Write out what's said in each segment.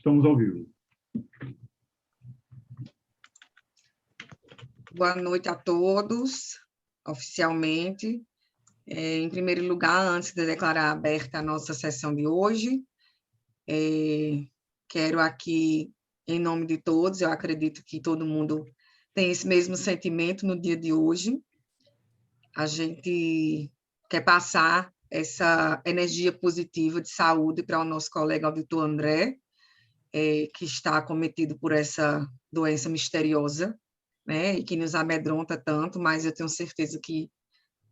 Estamos ao vivo. Boa noite a todos, oficialmente. Em primeiro lugar, antes de declarar aberta a nossa sessão de hoje, quero aqui, em nome de todos, eu acredito que todo mundo tem esse mesmo sentimento no dia de hoje. A gente quer passar essa energia positiva de saúde para o nosso colega auditor André, que está acometido por essa doença misteriosa, né, e que nos amedronta tanto, mas eu tenho certeza que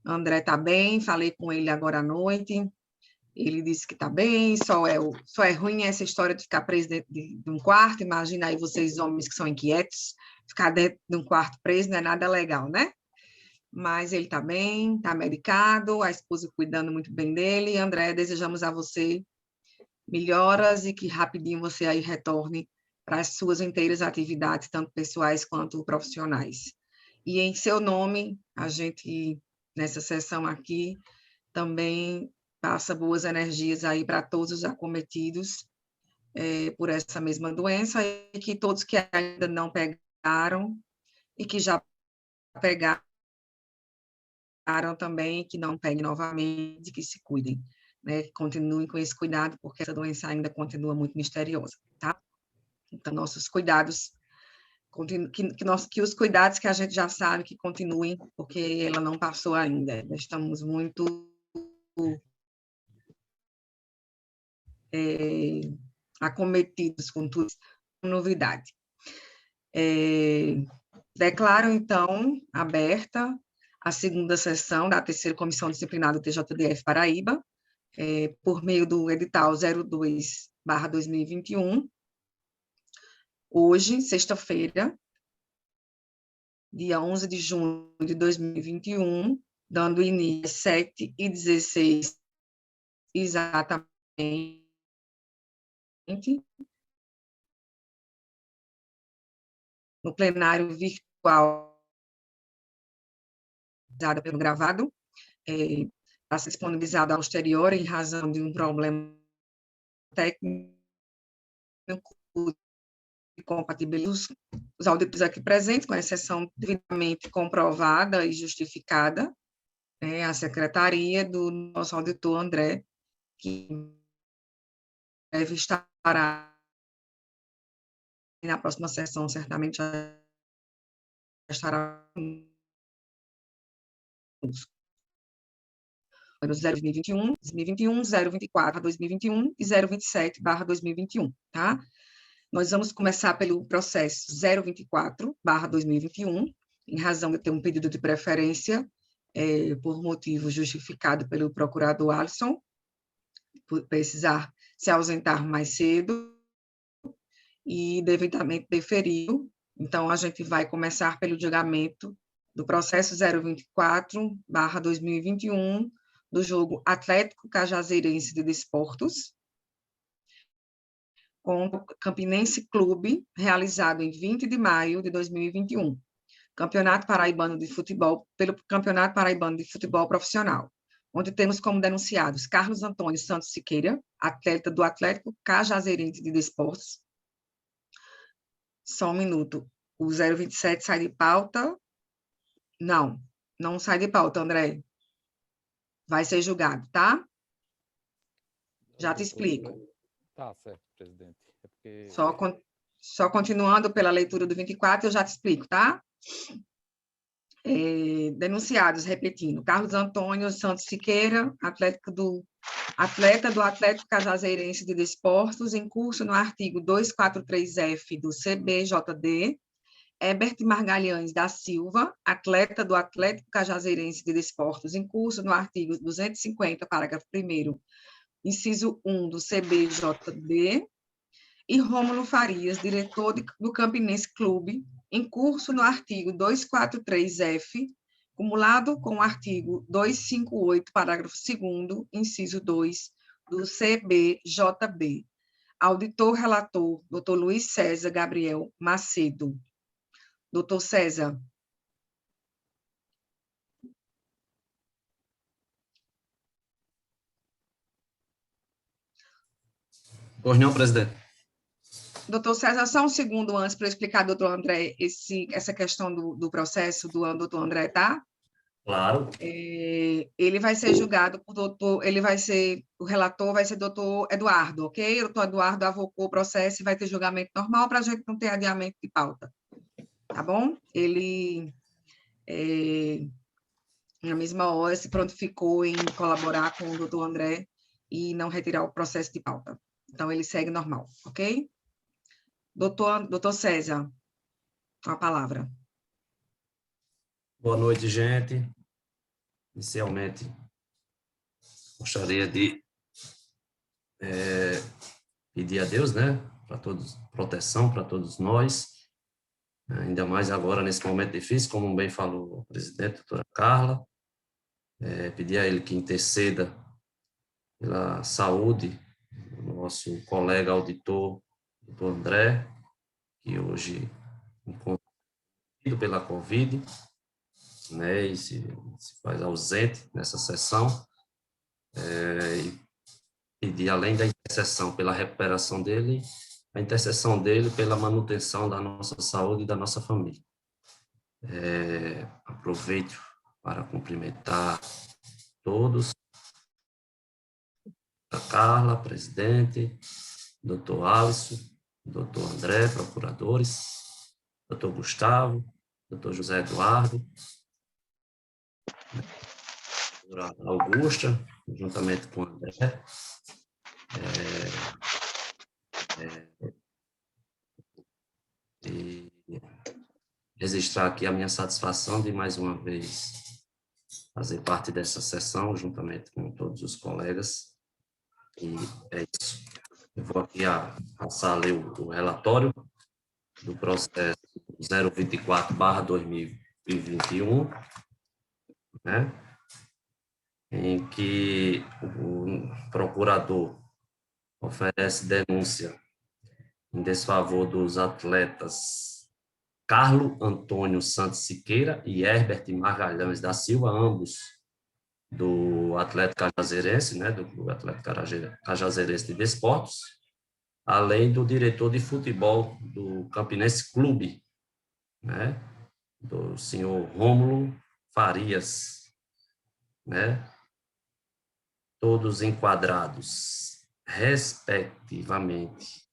André está bem, falei com ele agora à noite, ele disse que está bem, só é ruim essa história de ficar preso dentro de um quarto, imagina aí vocês homens que são inquietos, ficar dentro de um quarto preso não é nada legal, né? Mas ele está bem, está medicado, a esposa cuidando muito bem dele, André, desejamos a você melhoras e que rapidinho você aí retorne para as suas inteiras atividades, tanto pessoais quanto profissionais. E em seu nome, a gente, nessa sessão aqui, também passa boas energias aí para todos os acometidos por essa mesma doença e que todos que ainda não pegaram e que já pegaram também, que não peguem novamente, que se cuidem, né? Que continuem com esse cuidado, porque essa doença ainda continua muito misteriosa, tá? Então, nossos cuidados, que os cuidados que a gente já sabe que continuem, porque ela não passou ainda. Nós estamos muito acometidos com tudo isso, novidade. Declaro, então, aberta a segunda sessão da terceira Comissão Disciplinar do TJDF Paraíba, por meio do edital 02/2021, hoje, sexta-feira, dia 11 de junho de 2021, dando início às 7h16, exatamente, no plenário virtual, pelo gravado, está disponibilizado a posterior em razão de um problema técnico de compatibilidade. Os auditores aqui presentes, com exceção devidamente comprovada e justificada, a secretaria do nosso auditor André, que deve estar na próxima sessão, certamente já estará no 02021, 2021, 024, 2021 e 027/2021, tá? Nós vamos começar pelo processo 024/2021, em razão de ter um pedido de preferência por motivo justificado pelo procurador Alisson, por precisar se ausentar mais cedo e devidamente deferido. Então, a gente vai começar pelo julgamento do processo 024/2021, do jogo Atlético Cajazeirense de Desportos, contra o Campinense Clube, realizado em 20 de maio de 2021. Campeonato Paraibano de Futebol, pelo Campeonato Paraibano de Futebol Profissional, onde temos como denunciados Carlos Antônio Santos Siqueira, atleta do Atlético Cajazeirense de Desportos. Só um minuto. O 027 sai de pauta? Não sai de pauta, André. Vai ser julgado, tá? Já te explico. Tá certo, presidente. É porque... Só continuando pela leitura do 24, eu já te explico, tá? Denunciados, repetindo, Carlos Antônio Santos Siqueira, atleta do Atlético Cajazeirense de Desportos, em curso no artigo 243F do CBJD, Herbert Margalhães da Silva, atleta do Atlético Cajazeirense de Desportos, em curso no artigo 250, parágrafo 1º, inciso 1 do CBJD, e Rômulo Farias, diretor do Campinense Clube, em curso no artigo 243F, cumulado com o artigo 258, parágrafo 2º, inciso 2 do CBJB. Auditor relator, Dr. Luiz César Gabriel Macedo. Doutor César. Pois não, presidente. Doutor César, só um segundo antes para eu explicar, doutor André, essa questão do processo do doutor André, tá? Claro. Ele vai ser julgado por doutor, o relator vai ser doutor Eduardo, ok? O doutor Eduardo avocou o processo e vai ter julgamento normal para a gente não ter adiamento de pauta, tá bom? Ele, na mesma hora, se prontificou em colaborar com o doutor André e não retirar o processo de pauta. Então, ele segue normal, ok? Doutor César, com a palavra. Boa noite, gente. Inicialmente, gostaria de pedir a Deus, né, para todos, proteção para todos nós, ainda mais agora nesse momento difícil, como bem falou o presidente, a doutora Carla, pedir a ele que interceda pela saúde do nosso colega auditor, doutor André, que hoje encontra pela Covid, né, e se faz ausente nessa sessão, e pedir, além da intercessão pela recuperação dele, a intercessão dele pela manutenção da nossa saúde e da nossa família. Aproveito para cumprimentar todos, a Carla, presidente, doutor Alisson, doutor André, procuradores, doutor Gustavo, doutor José Eduardo, doutora Augusta, juntamente com o André, e registrar aqui a minha satisfação de, mais uma vez, fazer parte dessa sessão, juntamente com todos os colegas, e é isso. Eu vou aqui passar a ler o relatório do processo 024/2021, né, em que o procurador oferece denúncia em desfavor dos atletas Carlo Antônio Santos Siqueira e Herbert Magalhães da Silva, ambos do Atlético Cajazeirense, né, do Clube Atlético Cajazeirense de Desportos, além do diretor de futebol do Campinense Clube, né, do senhor Rômulo Farias, né, todos enquadrados, respectivamente,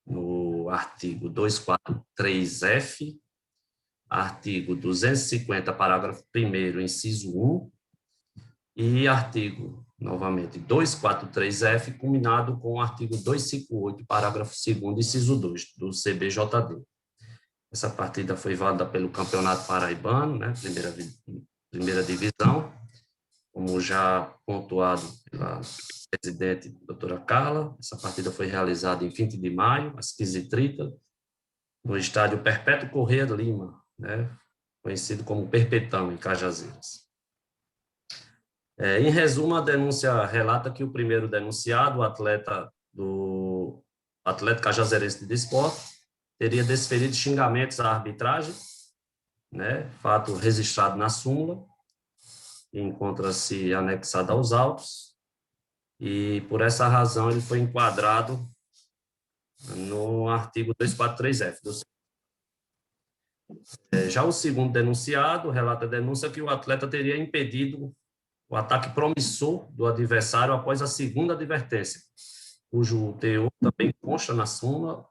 no artigo 243-F, artigo 250, parágrafo 1º, inciso 1, e artigo, novamente, 243-F, combinado com o artigo 258, parágrafo 2º, inciso 2, do CBJD. Essa partida foi válida pelo Campeonato Paraibano, né, primeira divisão, como já pontuado pela presidente, doutora Carla. Essa partida foi realizada em 20 de maio, às 15h30, no estádio Perpétuo Corrêa Lima, né, conhecido como Perpetão, em Cajazeiras. Em resumo, a denúncia relata que o primeiro denunciado, o atleta do Atlético Cajazeirense de Desporto, teria desferido xingamentos à arbitragem, né, fato registrado na súmula, que encontra-se anexado aos autos, e por essa razão ele foi enquadrado no artigo 243-F. Já o segundo denunciado relata a denúncia que o atleta teria impedido o ataque promissor do adversário após a segunda advertência, cujo teor também consta na súmula,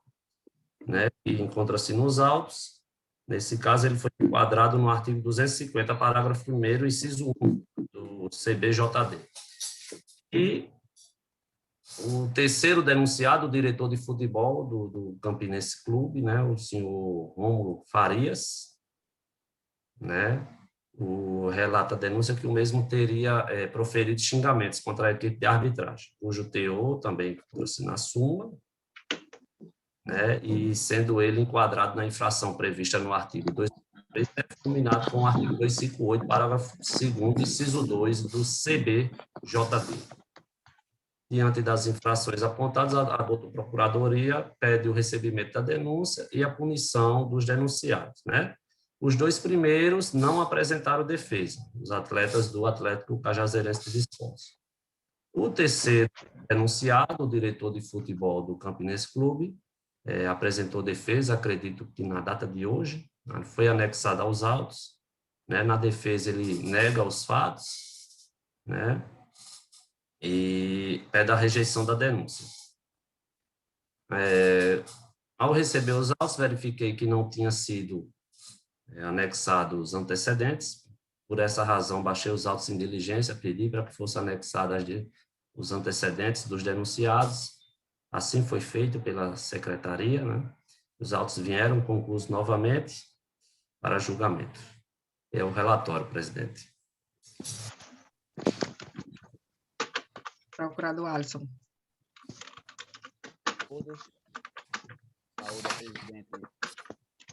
né, e encontra-se nos autos. Nesse caso, ele foi enquadrado no artigo 250, parágrafo 1º, inciso 1, do CBJD. E o terceiro denunciado, o diretor de futebol do Campinense Clube, né, o senhor Rômulo Farias, né, relata a denúncia que o mesmo teria proferido xingamentos contra a equipe de arbitragem, cujo teor também trouxe na súmula, né, e sendo ele enquadrado na infração prevista no artigo 253, combinado com o artigo 258, parágrafo 2º, inciso 2 do CBJD. Diante das infrações apontadas, a doutora Procuradoria pede o recebimento da denúncia e a punição dos denunciados, né? Os dois primeiros não apresentaram defesa, os atletas do Atlético Cajazeirense de Desportos. O terceiro denunciado, o diretor de futebol do Campinense Clube, apresentou defesa, acredito que na data de hoje, foi anexado aos autos, né? Na defesa ele nega os fatos, né? E pede a rejeição da denúncia. Ao receber os autos, verifiquei que não tinha sido anexados os antecedentes. Por essa razão, baixei os autos em diligência, pedi para que fossem anexados os antecedentes dos denunciados. Assim foi feito pela secretaria, né? Os autos vieram concluídos novamente para julgamento. É o relatório, presidente. Procurador Alisson. Todos. Saúde, presidente,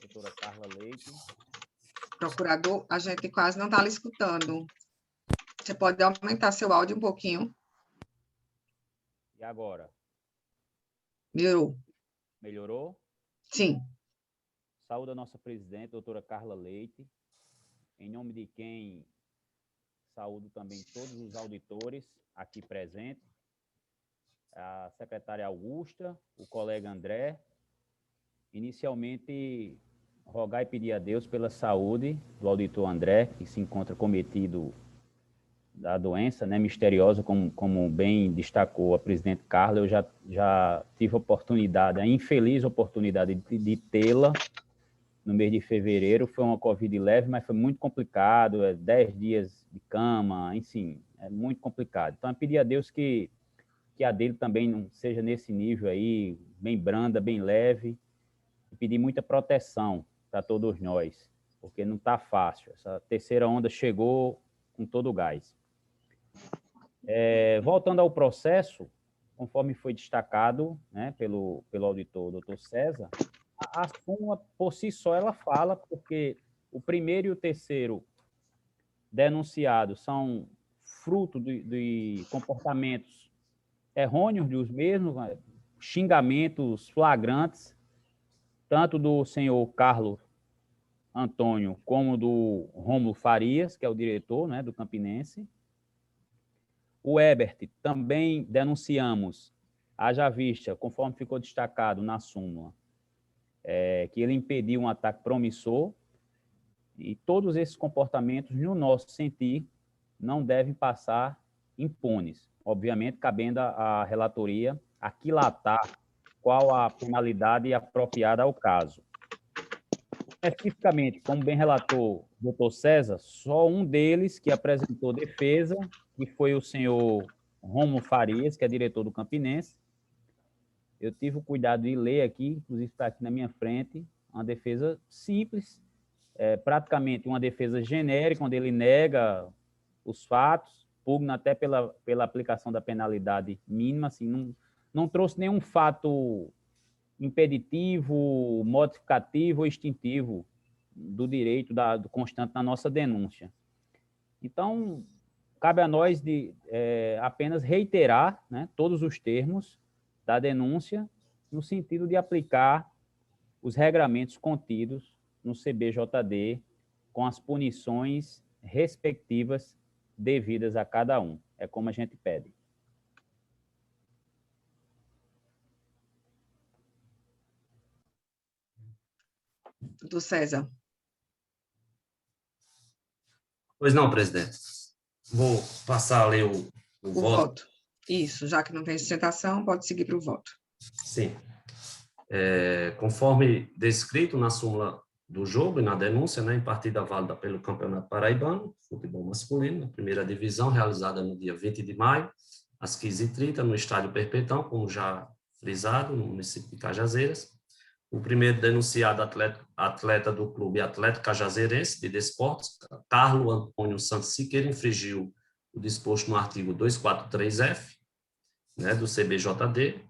doutora Carla Leite. Procurador, a gente quase não está lhe escutando. Você pode aumentar seu áudio um pouquinho? E agora? Melhorou? Melhorou? Sim. Saúde a nossa presidente, doutora Carla Leite, em nome de quem saúdo também todos os auditores aqui presentes, a secretária Augusta, o colega André. Inicialmente, rogar e pedir a Deus pela saúde do auditor André, que se encontra cometido da doença, né, misteriosa, como bem destacou a presidente Carla. Eu já tive a infeliz oportunidade de tê-la no mês de fevereiro. Foi uma Covid leve, mas foi muito complicado, 10 dias de cama, enfim, é muito complicado. Então, eu pedi a Deus que a dele também não seja nesse nível aí, bem branda, bem leve, e pedir muita proteção para todos nós, porque não está fácil. Essa terceira onda chegou com todo o gás. Voltando ao processo, conforme foi destacado, né, pelo auditor doutor César, a súmula, por si só, ela fala, porque o primeiro e o terceiro denunciados são fruto de comportamentos errôneos dos mesmos, xingamentos flagrantes, tanto do senhor Carlos Antônio como do Rômulo Farias, que é o diretor, né, do Campinense. O Ebert também denunciamos, haja vista, conforme ficou destacado na súmula, que ele impediu um ataque promissor, e todos esses comportamentos, no nosso sentir, não devem passar impunes. Obviamente, cabendo à relatoria aquilatar qual a penalidade apropriada ao caso. Especificamente, como bem relatou o doutor César, só um deles que apresentou defesa, que foi o senhor Rômulo Farias, que é diretor do Campinense. Eu tive o cuidado de ler aqui, inclusive está aqui na minha frente, uma defesa simples, praticamente uma defesa genérica, onde ele nega os fatos, pugna até pela aplicação da penalidade mínima, assim, não trouxe nenhum fato impeditivo, modificativo ou extintivo do direito do constante na nossa denúncia. Então, cabe a nós apenas reiterar, né, todos os termos da denúncia, no sentido de aplicar os regramentos contidos no CBJD, com as punições respectivas devidas a cada um. É como a gente pede. Doutor César. Pois não, presidente. Vou passar a ler o voto. Isso, já que não tem sustentação, pode seguir para o voto. Sim. Conforme descrito na súmula do jogo e na denúncia, né, em partida válida pelo Campeonato Paraibano, futebol masculino, na primeira divisão, realizada no dia 20 de maio, às 15h30, no Estádio Perpetão, como já frisado, no município de Cajazeiras. O primeiro denunciado, atleta do Clube Atlético Cajazeirense de Desportos, Carlos Antônio Santos Siqueira, infringiu o disposto no artigo 243F, né, do CBJD.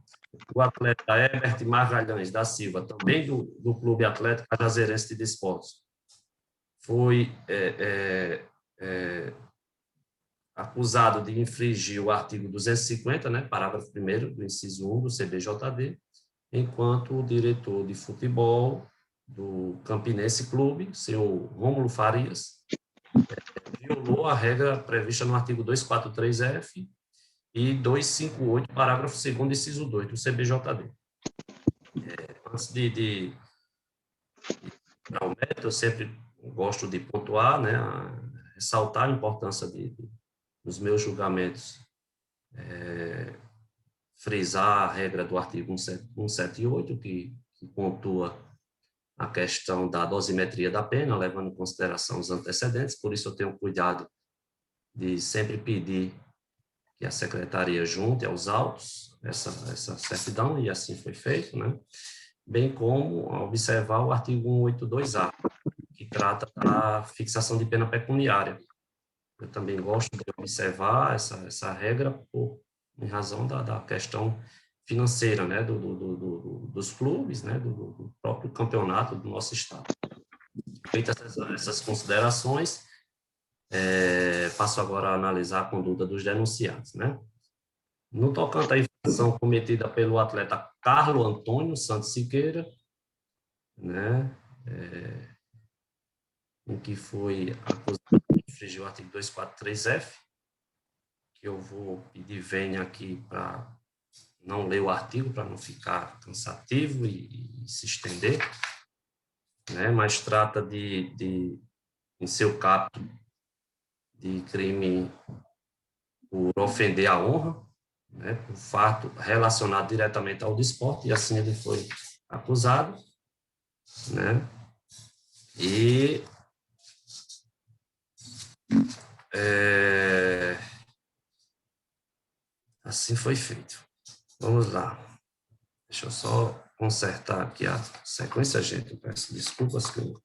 O atleta Herbert Magalhães da Silva, também do Clube Atlético Cajazeirense de Desportos, foi acusado de infringir o artigo 250, né, parágrafo 1º do inciso 1 do CBJD, enquanto o diretor de futebol do Campinense Clube, senhor Rômulo Farias, violou a regra prevista no artigo 243F e 258, parágrafo 2º, inciso 2 do CBJD. Antes de dar o mérito, eu sempre gosto de pontuar, né, ressaltar a importância dos meus julgamentos, frisar a regra do artigo 178, que pontua a questão da dosimetria da pena, levando em consideração os antecedentes. Por isso eu tenho cuidado de sempre pedir que a secretaria junte aos autos essa certidão, e assim foi feito, né? Bem como observar o artigo 182-A, que trata da fixação de pena pecuniária. Eu também gosto de observar essa regra em razão da questão financeira, né, dos clubes, né, do próprio campeonato do nosso estado. Feitas essas considerações, passo agora a analisar a conduta dos denunciados, né? No tocante à infração cometida pelo atleta Carlos Antônio Santos Siqueira, né, em que foi acusado de infringir o artigo 243-F, que eu vou pedir venha aqui para não ler o artigo, para não ficar cansativo e se estender, né, mas trata em seu caput, de crime por ofender a honra, né, por fato relacionado diretamente ao desporto, e assim ele foi acusado, né, e assim foi feito. Vamos lá. Deixa eu só consertar aqui a sequência, gente. Eu peço desculpas que eu...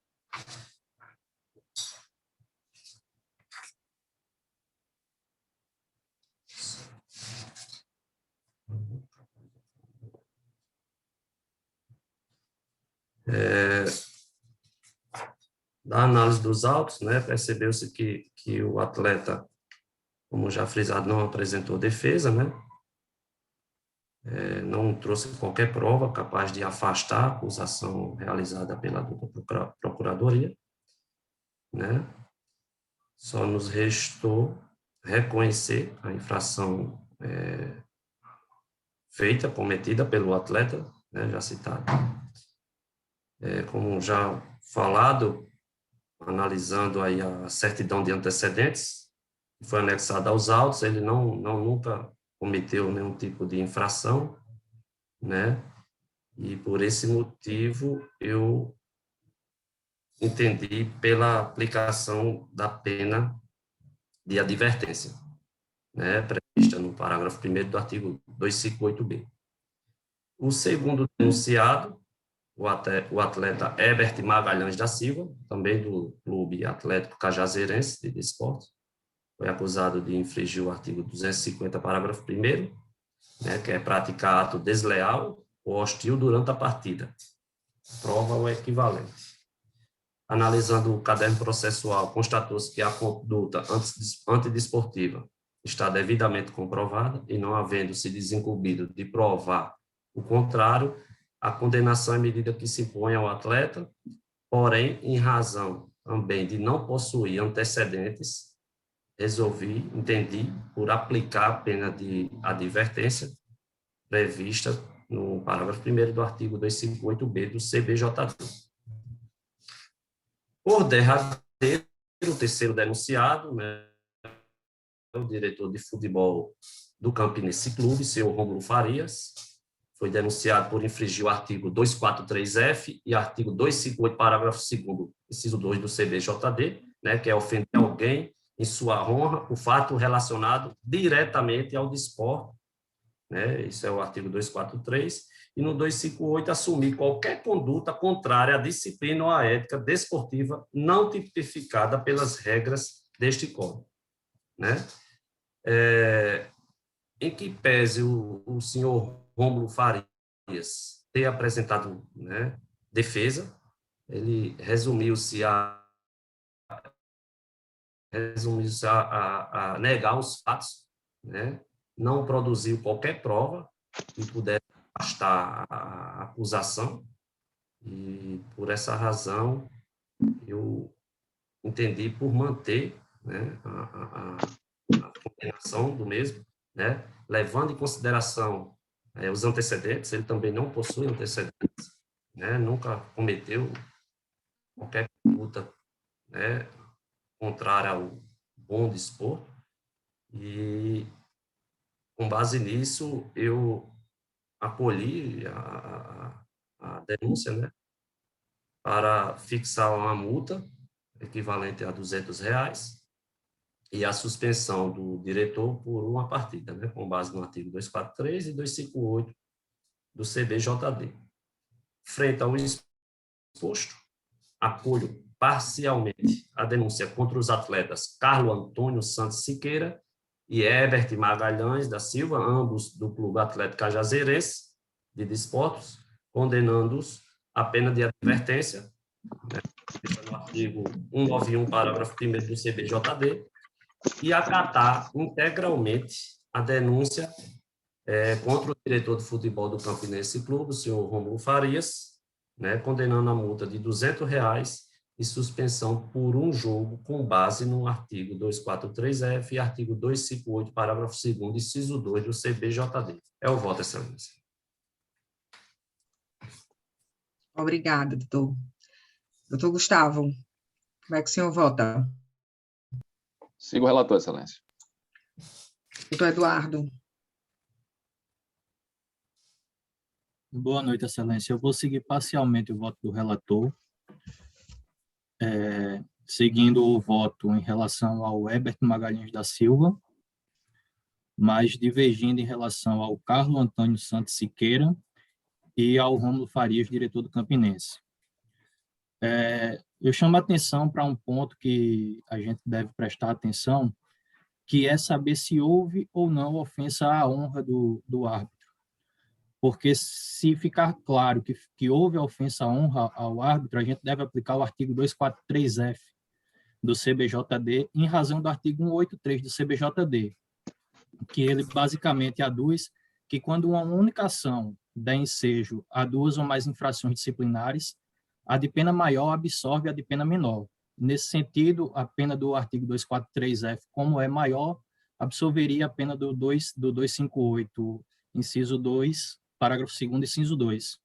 Da análise dos autos, né, percebeu-se que o atleta, como já frisado, não apresentou defesa, né, não trouxe qualquer prova capaz de afastar a acusação realizada pela dupla procuradoria, né, só nos restou reconhecer a infração feita, cometida pelo atleta, né, já citado. Como já falado, analisando aí a certidão de antecedentes, que foi anexada aos autos, ele nunca cometeu nenhum tipo de infração, né? E por esse motivo eu entendi pela aplicação da pena de advertência, né? Prevista no parágrafo 1º do artigo 258-B. O segundo denunciado, o atleta Herbert Magalhães da Silva, também do Clube Atlético Cajazeirense de Desporto, foi acusado de infringir o artigo 250, parágrafo 1º, né, que é praticar ato desleal ou hostil durante a partida. Prova o equivalente. Analisando o caderno processual, constatou-se que a conduta antidesportiva está devidamente comprovada e não havendo se desincumbido de provar o contrário, a condenação é medida que se impõe ao atleta, porém, em razão também de não possuir antecedentes, entendi por aplicar a pena de advertência prevista no parágrafo 1º do artigo 258-B do CBJD. Por derradeiro, o terceiro denunciado, né, o diretor de futebol do Campinense Clube, senhor Rômulo Farias, foi denunciado por infringir o artigo 243-F e artigo 258, parágrafo 2º, inciso 2 do CBJD, né, que é ofender alguém em sua honra, o fato relacionado diretamente ao desporto, né, isso é o artigo 243, e no 258, assumir qualquer conduta contrária à disciplina ou à ética desportiva não tipificada pelas regras deste Código, né? Em que pese o senhor Rômulo Farias ter apresentado, né, defesa, ele resumiu-se a negar os fatos, né, não produziu qualquer prova que pudesse afastar a acusação, e por essa razão eu entendi por manter, né, a condenação do mesmo, né, levando em consideração os antecedentes. Ele também não possui antecedentes, né, nunca cometeu qualquer conduta, né, contrária ao bom desporto, e, com base nisso, eu acolhi a denúncia, né, para fixar uma multa equivalente a R$ 200 e a suspensão do diretor por uma partida, né, com base no artigo 243 e 258 do CBJD. Frente ao exposto, acolho parcialmente a denúncia contra os atletas Carlos Antônio Santos Siqueira e Herbert Magalhães da Silva, ambos do Clube Atlético Cajazeirense de Desportos, condenando-os a pena de advertência, né, no artigo 191, parágrafo 1º do CBJD, e acatar integralmente a denúncia contra o diretor de futebol do Campinense Clube, o senhor Rômulo Farias, né, condenando a multa de R$ 200 e suspensão por um jogo com base no artigo 243F e artigo 258, parágrafo 2º, inciso 2 do CBJD. É o voto, excelência. Obrigada, doutor. Doutor Gustavo, como é que o senhor vota? Sigo o relator, excelência. Doutor Eduardo. Boa noite, excelência. Eu vou seguir parcialmente o voto do relator, seguindo o voto em relação ao Herbert Magalhães da Silva, mas divergindo em relação ao Carlos Antônio Santos Siqueira e ao Rômulo Farias, diretor do Campinense. Eu chamo a atenção para um ponto que a gente deve prestar atenção, que é saber se houve ou não ofensa à honra do árbitro. Porque se ficar claro que houve a ofensa à honra ao árbitro, a gente deve aplicar o artigo 243F do CBJD, em razão do artigo 183 do CBJD, que ele basicamente aduz que quando uma única ação der ensejo a duas ou mais infrações disciplinares, a de pena maior absorve a de pena menor. Nesse sentido, a pena do artigo 243F, como é maior, absorveria a pena do 258, inciso 2, parágrafo 2º, inciso 2.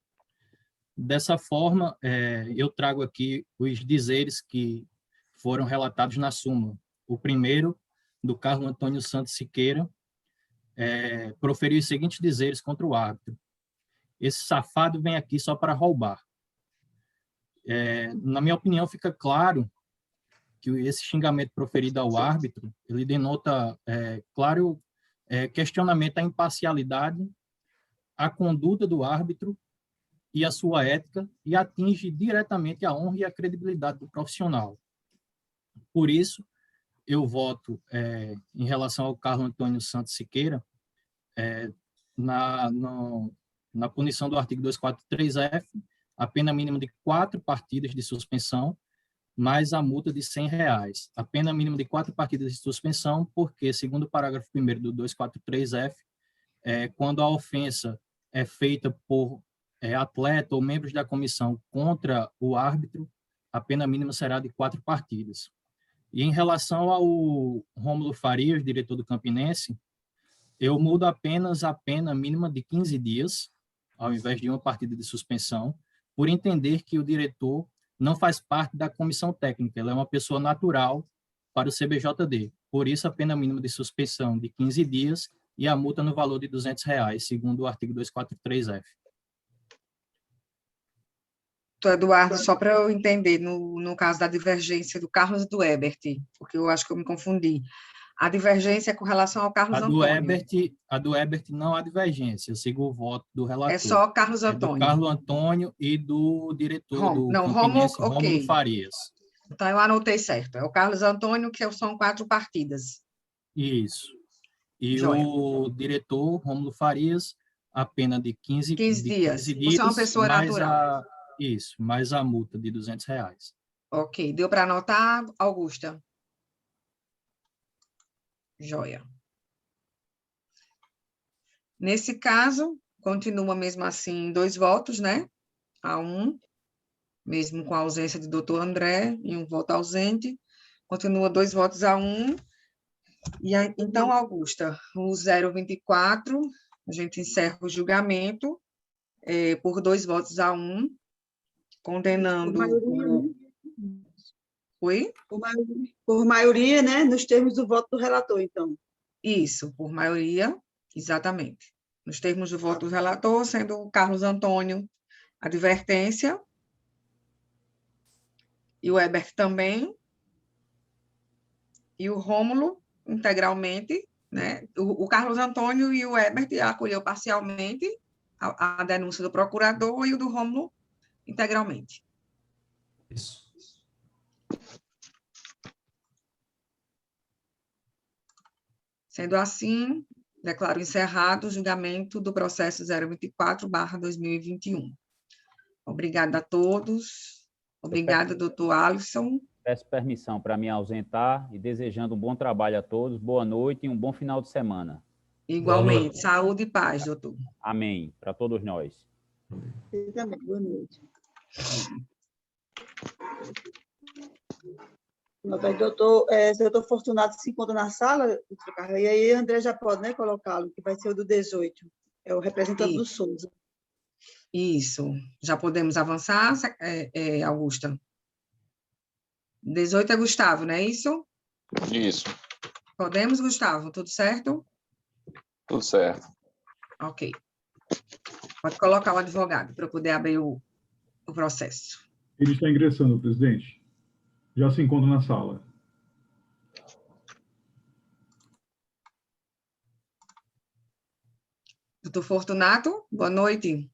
Dessa forma, eu trago aqui os dizeres que foram relatados na súmula. O primeiro, do Carlos Antônio Santos Siqueira, proferiu os seguintes dizeres contra o árbitro: esse safado vem aqui só para roubar. Na minha opinião, fica claro que esse xingamento proferido ao árbitro, ele denota claro questionamento à imparcialidade, à conduta do árbitro e à sua ética, e atinge diretamente a honra e a credibilidade do profissional. Por isso, eu voto em relação ao Carlos Antônio Santos Siqueira, na punição do artigo 243F, a pena mínima de 4 partidas de suspensão, mais a multa de R$100. A pena mínima de 4 partidas de suspensão, porque, segundo o parágrafo 1º do 243F, quando a ofensa é feita por atleta ou membros da comissão contra o árbitro, a pena mínima será de 4 partidas. E em relação ao Rômulo Farias, diretor do Campinense, eu mudo apenas a pena mínima de 15 dias, ao invés de uma partida de suspensão, por entender que o diretor não faz parte da comissão técnica, ele é uma pessoa natural para o CBJD. Por isso, a pena mínima de suspensão de 15 dias e a multa no valor de R$200, segundo o artigo 243F. Eduardo, só para eu entender, no caso da divergência do Carlos e do Herbert, porque eu acho que eu me confundi. A divergência é com relação ao Carlos Antônio. A do Herbert não há divergência, eu sigo o voto do relator. É só Carlos Antônio. Do Carlos Antônio e do diretor do Campinense, Rômulo Farias. Então, eu anotei certo. É o Carlos Antônio, que são 4 partidas. Isso. E Joia. O diretor, Rômulo Farias, a pena de 15 dias. Você é uma pessoa natural. Isso, mais a multa de R$200. Ok. Deu para anotar, Augusta? Joia. Nesse caso, continua mesmo assim 2 votos, né? A 1, mesmo com a ausência do doutor André e um voto ausente. Continua 2 votos a 1. E aí, então, Augusta, o 024, a gente encerra o julgamento por 2 votos a 1. condenando maioria, o... né? Oi? Por maioria, né? Nos termos do voto do relator, então. Isso, por maioria, exatamente. Nos termos do voto do relator, sendo o Carlos Antônio advertência, e o Herbert também, e o Rômulo integralmente, né? O Carlos Antônio e o Herbert acolheu parcialmente a denúncia do procurador e o do Rômulo integralmente. Isso. Sendo assim, declaro encerrado o julgamento do processo 024/2021. Obrigada a todos. Obrigada, doutor Alisson. Peço permissão para me ausentar e desejando um bom trabalho a todos, boa noite e um bom final de semana. Igualmente, saúde e paz, doutor. Amém, para todos nós. Você também. Boa noite. Doutor Fortunato se encontra na sala, doutor Carlos, e aí André já pode, né, colocá-lo, que vai ser o do 18, é o representante do Souza. Isso. Já podemos avançar, Augusta? 18 é Gustavo, não é isso? Isso, Podemos, Gustavo? Tudo certo? tudo certo. Ok. Pode colocar o advogado para eu poder abrir o processo. Ele está ingressando, presidente. Já se encontra na sala. Doutor Fortunato, boa noite.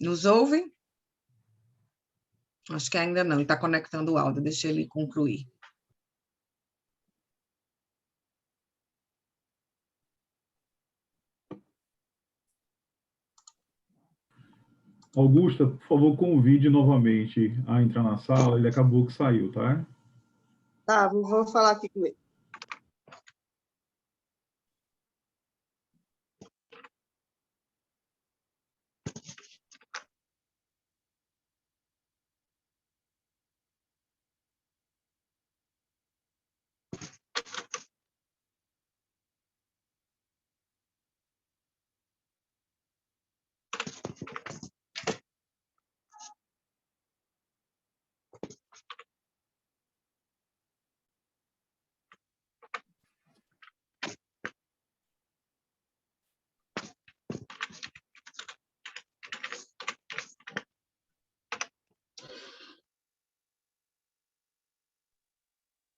Nos ouve? Acho que ainda não, ele está conectando o áudio, deixa ele concluir. Augusta, por favor, convide novamente a entrar na sala. Ele acabou que saiu, tá? Tá, vou falar aqui com ele.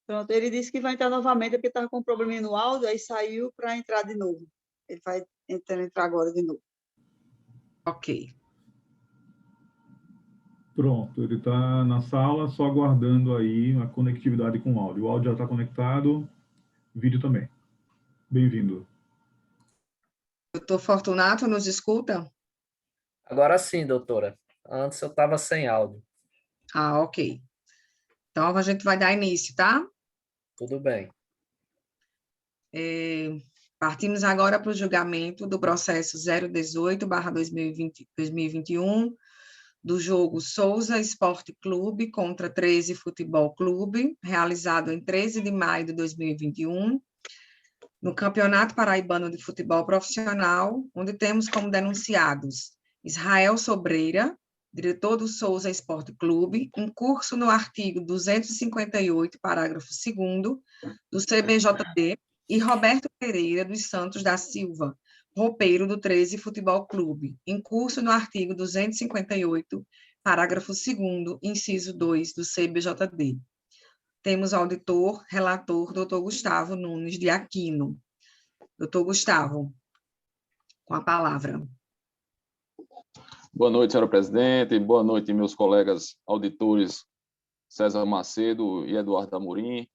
Pronto, ele disse que vai entrar novamente, porque estava com um probleminha no áudio, aí saiu para entrar de novo. Ele vai entrar agora de novo. Ok. Pronto, ele está na sala, só aguardando aí a conectividade com o áudio. O áudio já está conectado, vídeo também. Bem-vindo. Doutor Fortunato, nos escuta? Agora sim, doutora. Antes eu estava sem áudio. Ah, ok. Então, a gente vai dar início, tá? Tudo bem. Partimos agora para o julgamento do processo 018/2021, do jogo Souza Esporte Clube contra 13 Futebol Clube, realizado em 13 de maio de 2021, no Campeonato Paraibano de Futebol Profissional, onde temos como denunciados Israel Sobreira, diretor do Souza Esporte Clube, incurso no artigo 258, parágrafo 2º, do CBJD, e Roberto Pereira dos Santos da Silva, roupeiro do 13 Futebol Clube, incurso no artigo 258, parágrafo 2º, inciso 2, do CBJD. Temos auditor, relator, doutor Gustavo Nunes de Aquino. Doutor Gustavo, com a palavra. Boa noite, senhora presidente. Boa noite, meus colegas auditores César Macedo e Eduardo Amorim.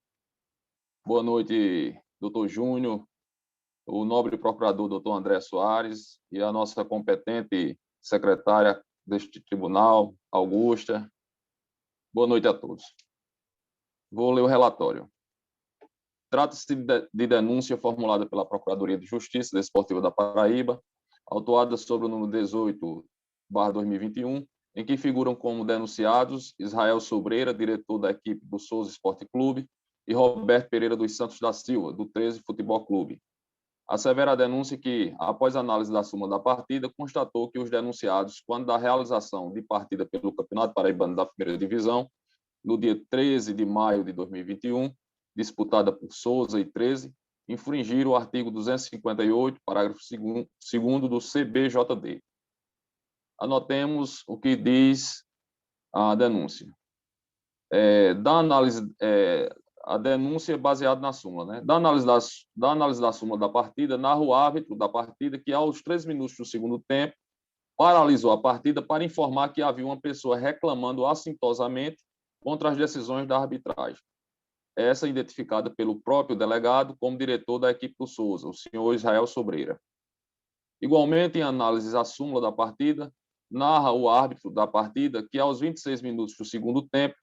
Boa noite, doutor Júnior, o nobre procurador, doutor André Soares, e a nossa competente secretária deste tribunal, Augusta. Boa noite a todos. Vou ler o relatório. Trata-se de denúncia formulada pela Procuradoria de Justiça Desportiva da Paraíba, autuada sobre o número 18/2021, em que figuram como denunciados Israel Sobreira, diretor da equipe do Souza Esporte Clube, e Roberto Pereira dos Santos da Silva, do 13 Futebol Clube, Assevera a denúncia que, após análise da súmula da partida, constatou que os denunciados, quando da realização de partida pelo Campeonato Paraibano da Primeira Divisão, no dia 13 de maio de 2021, disputada por Souza e 13, infringiram o artigo 258, parágrafo 2º do CBJD. Anotemos o que diz a denúncia. A denúncia é baseada na súmula, né? Da análise da súmula da partida, narra o árbitro da partida que, aos 3 minutos do segundo tempo, paralisou a partida para informar que havia uma pessoa reclamando assintosamente contra as decisões da arbitragem. Essa identificada pelo próprio delegado como diretor da equipe do Souza, o senhor Israel Sobreira. Igualmente, em análise à súmula da partida, narra o árbitro da partida que, aos 26 minutos do segundo tempo,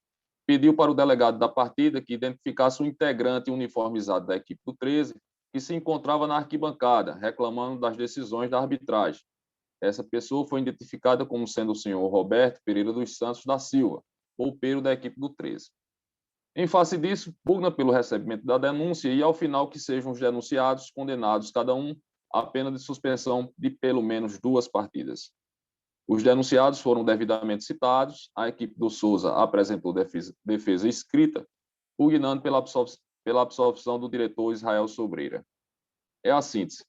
pediu para o delegado da partida que identificasse um integrante uniformizado da equipe do 13, que se encontrava na arquibancada, reclamando das decisões da arbitragem. Essa pessoa foi identificada como sendo o senhor Roberto Pereira dos Santos da Silva, roupeiro da equipe do 13. Em face disso, pugna pelo recebimento da denúncia e, ao final, que sejam os denunciados condenados, cada um, à pena de suspensão de pelo menos 2 partidas. Os denunciados foram devidamente citados, a equipe do Souza apresentou defesa escrita, pugnando pela absolvição do diretor Israel Sobreira. É a síntese.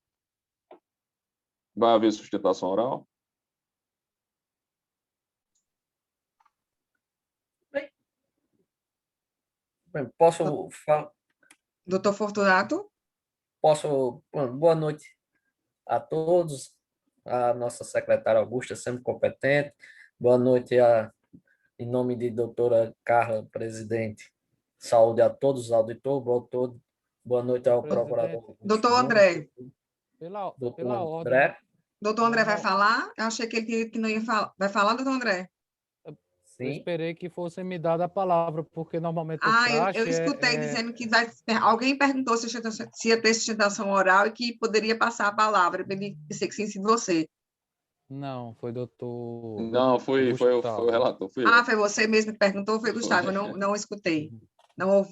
Vai haver sustentação oral? Bem, posso falar? Doutor Fortunato? Boa noite a todos, a nossa secretária Augusta, sempre competente. Boa noite, em nome de doutora Carla, presidente. Saúde a todos os auditores, boa noite ao procurador. Doutor André. Doutor André. Doutor André vai falar? Eu achei que ele que não ia falar. Vai falar, doutor André? Eu esperei que fosse me dada a palavra, porque normalmente eu escutei dizendo que alguém perguntou se ia ter sustentação oral e que poderia passar a palavra. Eu pensei que sim, você. Não, foi doutor... Não, foi o relator. Foi você mesmo que perguntou? Foi Gustavo, eu não escutei.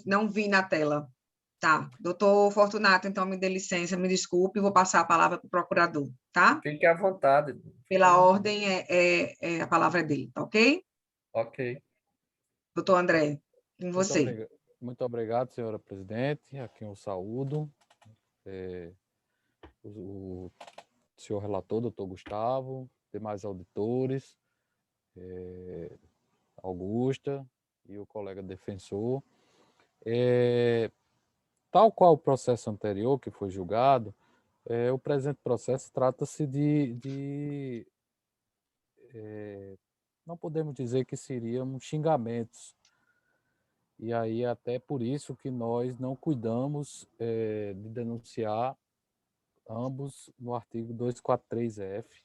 Não vi na tela. Tá. Doutor Fortunato, então me dê licença, me desculpe, vou passar a palavra para o procurador, tá? Fique à vontade. Pela ordem, a palavra é dele, tá ok? Ok. Doutor André, com você. Muito obrigado, senhora presidente, a quem eu saúdo. O senhor relator, doutor Gustavo, demais auditores, Augusta e o colega defensor. Tal qual o processo anterior que foi julgado, o presente processo trata-se não podemos dizer que seriam xingamentos. E aí até por isso que nós não cuidamos de denunciar ambos no artigo 243-F,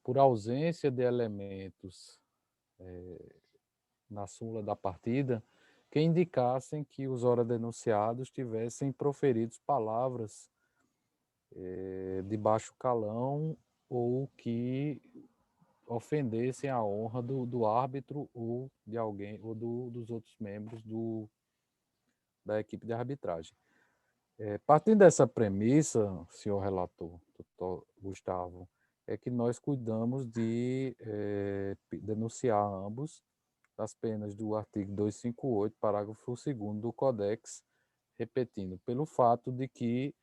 por ausência de elementos na súmula da partida que indicassem que os ora denunciados tivessem proferido palavras de baixo calão ou que ofendessem a honra do árbitro ou de alguém ou dos outros membros da equipe de arbitragem. Partindo dessa premissa, senhor relator, doutor Gustavo, é que nós cuidamos de denunciar ambos das penas do artigo 258, parágrafo 2º do Codex, repetindo, pelo fato de que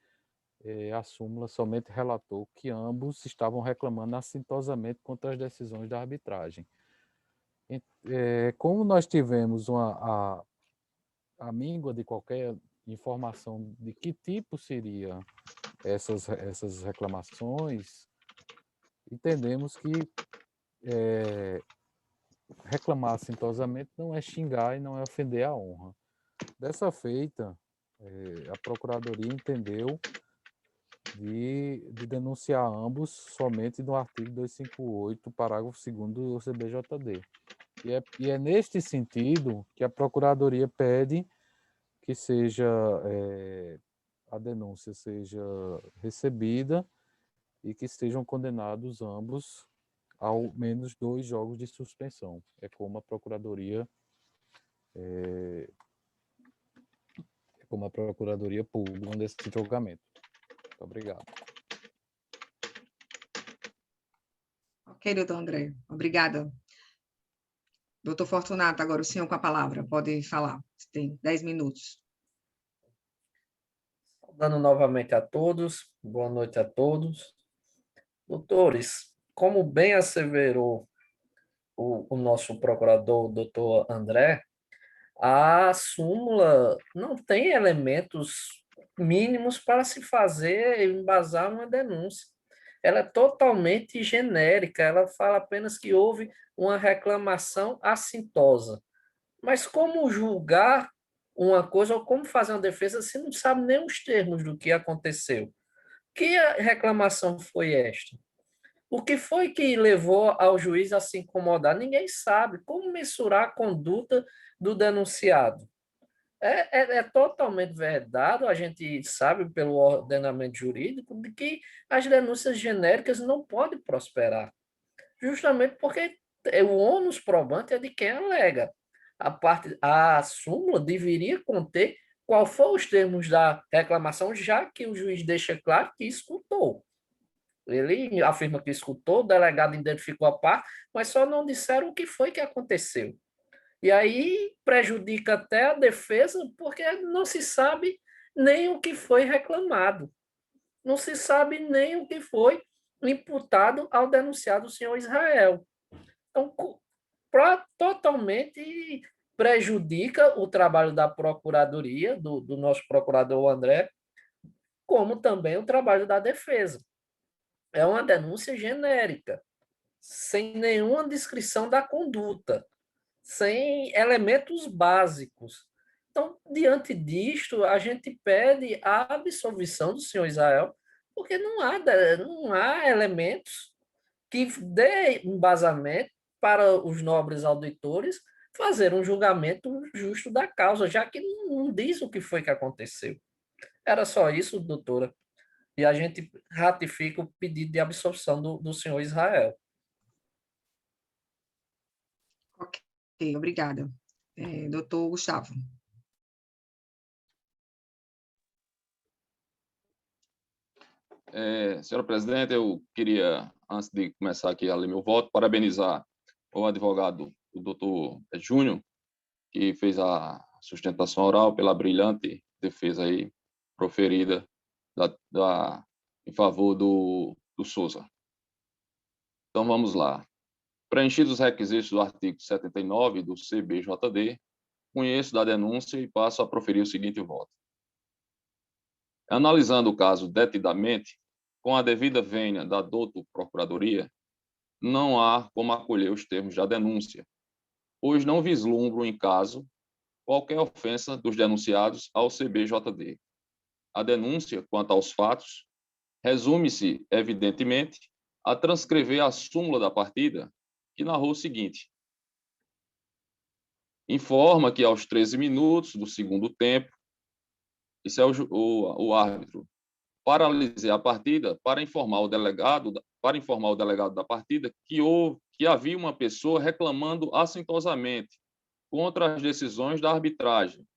a súmula somente relatou que ambos estavam reclamando assintosamente contra as decisões da arbitragem. Como nós tivemos a míngua de qualquer informação de que tipo seria essas reclamações, entendemos que reclamar assintosamente não é xingar e não é ofender a honra. Dessa feita, a Procuradoria entendeu de denunciar ambos somente no artigo 258, parágrafo 2º do CBJD. E é neste sentido que a Procuradoria pede que a denúncia seja recebida e que estejam condenados ambos ao menos 2 jogos de suspensão. É como a Procuradoria pugna desse julgamento. Muito obrigado. Ok, doutor André. Obrigada. Doutor Fortunato, agora o senhor com a palavra. Pode falar. Você tem 10 minutos. Saudando novamente a todos, boa noite a todos. Doutores, como bem asseverou o nosso procurador, o doutor André, a súmula não tem elementos mínimos para se fazer e embasar uma denúncia. Ela é totalmente genérica, ela fala apenas que houve uma reclamação assintosa. Mas como julgar uma coisa ou como fazer uma defesa se não sabe nem os termos do que aconteceu? Que reclamação foi esta? O que foi que levou ao juiz a se incomodar? Ninguém sabe. Como mensurar a conduta do denunciado? É totalmente verdade, a gente sabe pelo ordenamento jurídico de que as denúncias genéricas não podem prosperar, justamente porque o ônus probante é de quem alega. A súmula deveria conter qual foram os termos da reclamação, já que o juiz deixa claro que escutou. Ele afirma que escutou, o delegado identificou a parte, mas só não disseram o que foi que aconteceu. E aí prejudica até a defesa, porque não se sabe nem o que foi reclamado. Não se sabe nem o que foi imputado ao denunciado senhor Israel. Então, totalmente prejudica o trabalho da Procuradoria, do nosso procurador André, como também o trabalho da defesa. É uma denúncia genérica, sem nenhuma descrição da conduta, sem elementos básicos. Então, diante disto, a gente pede a absolvição do senhor Israel, porque não há elementos que dê embasamento para os nobres auditores fazer um julgamento justo da causa, já que não diz o que foi que aconteceu. Era só isso, doutora. E a gente ratifica o pedido de absolvição do senhor Israel. Ok, obrigada. Doutor Gustavo. Senhora presidente, eu queria, antes de começar aqui a ler meu voto, parabenizar o advogado, o doutor Júnior, que fez a sustentação oral pela brilhante defesa aí proferida em favor do Souza. Então, vamos lá. Preenchidos os requisitos do artigo 79 do CBJD, conheço da denúncia e passo a proferir o seguinte voto. Analisando o caso detidamente, com a devida vênia da doutor Procuradoria, não há como acolher os termos da denúncia, pois não vislumbro em caso qualquer ofensa dos denunciados ao CBJD. A denúncia, quanto aos fatos, resume-se, evidentemente, a transcrever a súmula da partida, que narrou o seguinte: informa que aos 13 minutos do segundo tempo, isso é o árbitro, paralisei a partida para informar o delegado da partida que havia uma pessoa reclamando assintosamente contra as decisões da arbitragem.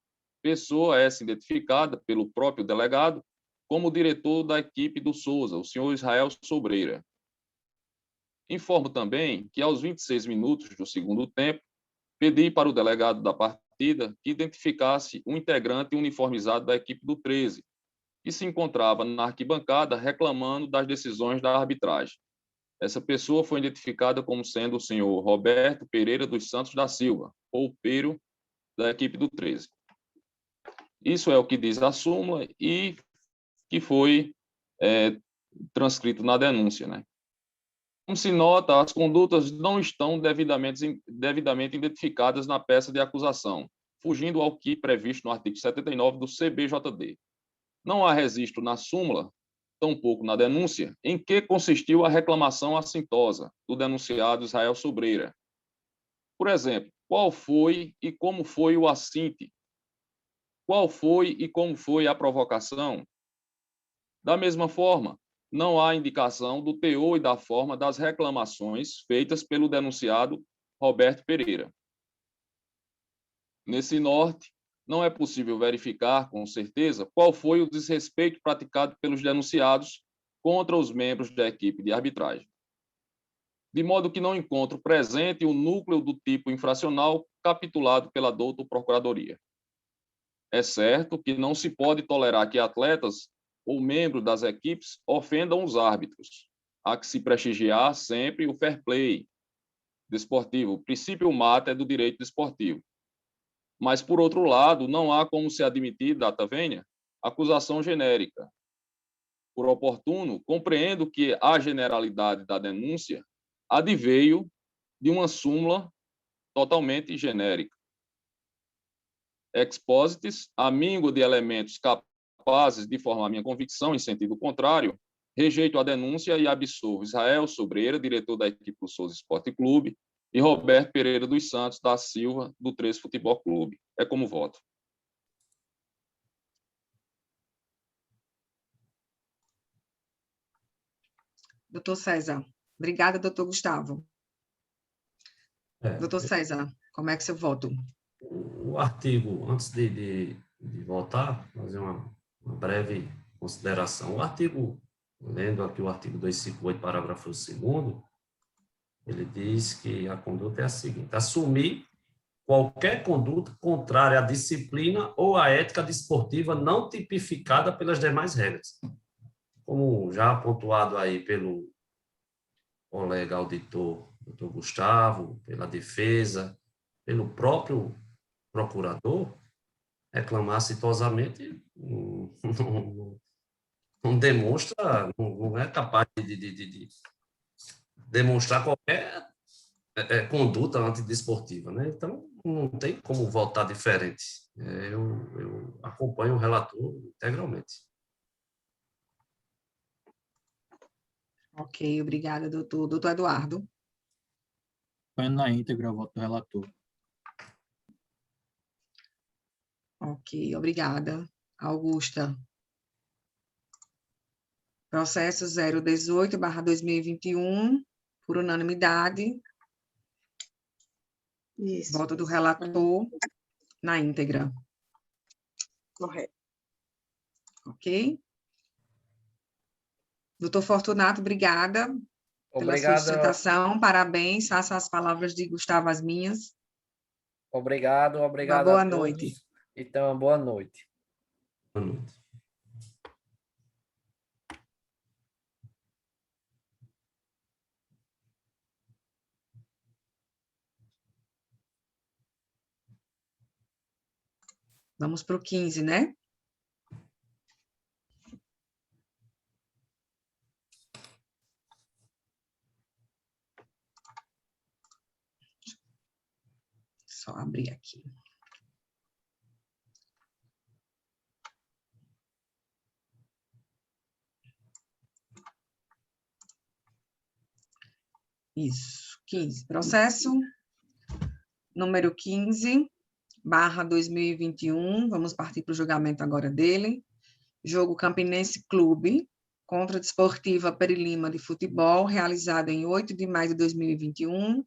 Pessoa essa identificada pelo próprio delegado como diretor da equipe do Souza, o senhor Israel Sobreira. Informo também que aos 26 minutos do segundo tempo, pedi para o delegado da partida que identificasse um integrante uniformizado da equipe do 13, que se encontrava na arquibancada reclamando das decisões da arbitragem. Essa pessoa foi identificada como sendo o senhor Roberto Pereira dos Santos da Silva, ou Pero, da equipe do 13. Isso é o que diz a súmula e que foi transcrito na denúncia, né? Como se nota, as condutas não estão devidamente identificadas na peça de acusação, fugindo ao que previsto no artigo 79 do CBJD. Não há registro na súmula, tampouco na denúncia, em que consistiu a reclamação assintosa do denunciado Israel Sobreira. Por exemplo, qual foi e como foi o assinte? Qual foi e como foi a provocação? Da mesma forma, não há indicação do teor e da forma das reclamações feitas pelo denunciado Roberto Pereira. Nesse norte, não é possível verificar com certeza qual foi o desrespeito praticado pelos denunciados contra os membros da equipe de arbitragem, de modo que não encontro presente o núcleo do tipo infracional capitulado pela douta Procuradoria. É certo que não se pode tolerar que atletas ou membros das equipes ofendam os árbitros. Há que se prestigiar sempre o fair play desportivo, o princípio mata é do direito desportivo. Mas, por outro lado, não há como se admitir, data vênia, acusação genérica. Por oportuno, compreendo que a generalidade da denúncia adveio de uma súmula totalmente genérica. Exposites, amigo de elementos capazes de formar minha convicção em sentido contrário, rejeito a denúncia e absolvo Israel Sobreira, diretor da equipe do Souza Esporte Clube, e Roberto Pereira dos Santos da Silva, do 13 Futebol Clube. É como voto. Doutor César. Obrigada, doutor Gustavo. Doutor César, como é que seu voto? O artigo, antes de votar, fazer uma breve consideração. O artigo, lendo aqui o artigo 258, parágrafo 2º, ele diz que a conduta é a seguinte: assumir qualquer conduta contrária à disciplina ou à ética desportiva não tipificada pelas demais regras. Como já pontuado aí pelo colega auditor, doutor Gustavo, pela defesa, pelo próprio procurador, reclamar aceitosamente não demonstra, não é capaz de demonstrar qualquer conduta antidesportiva, né? Então, não tem como votar diferente. Eu acompanho o relator integralmente. Ok, obrigada, doutor. Doutor Eduardo. Acompanho na íntegra o voto do relator. Ok, obrigada. Augusta. Processo 018/2021, por unanimidade. Isso. Voto do relator na íntegra. Correto. Ok? Doutor Fortunato, obrigada pela sua sustentação. Parabéns, faço as palavras de Gustavo as minhas. Obrigado Uma boa noite. Então, boa noite. Boa noite. Vamos para o 15, né? Só abrir aqui. Isso, 15. Processo número 15/2021. Vamos partir para o julgamento agora dele. Jogo Campinense Clube contra a Desportiva Perilima de Futebol, realizado em 8 de maio de 2021.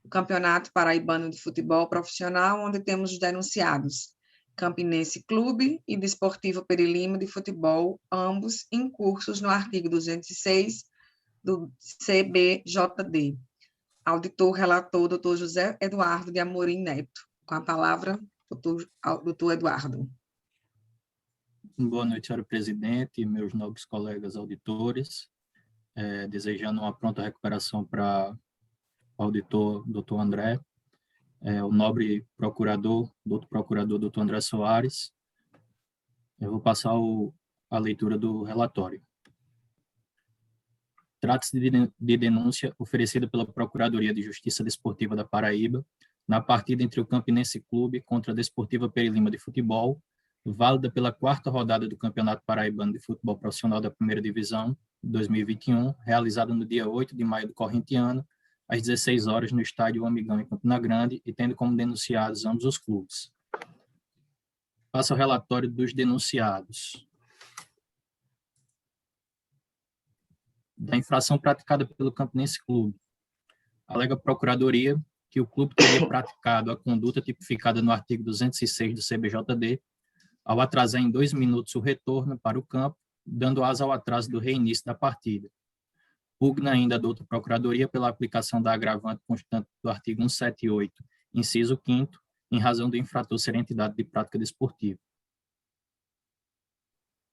O Campeonato Paraibano de Futebol Profissional, onde temos os denunciados Campinense Clube e Desportiva Perilima de Futebol, ambos incursos no artigo 206 do CBJD. Auditor relator, doutor José Eduardo de Amorim Neto. Com a palavra, doutor Eduardo. Boa noite, senhora presidente e meus nobres colegas auditores. Desejando uma pronta recuperação para o auditor, doutor André, o nobre procurador, doutor André Soares. Eu vou passar a leitura do relatório. Trata-se de denúncia oferecida pela Procuradoria de Justiça Desportiva da Paraíba, na partida entre o Campinense Clube contra a Desportiva Perilima de Futebol, válida pela 4ª rodada do Campeonato Paraibano de Futebol Profissional da Primeira Divisão, 2021, realizada no dia 8 de maio do corrente ano, às 16 horas, no estádio Amigão, em Campina Grande, e tendo como denunciados ambos os clubes. Passa o relatório dos denunciados. Da infração praticada pelo Campinense Clube. Alega a Procuradoria que o clube teria praticado a conduta tipificada no artigo 206 do CBJD, ao atrasar em 2 minutos o retorno para o campo, dando asa ao atraso do reinício da partida. Pugna ainda da outra Procuradoria pela aplicação da agravante constante do artigo 178, inciso 5º, em razão do infrator ser entidade de prática desportiva.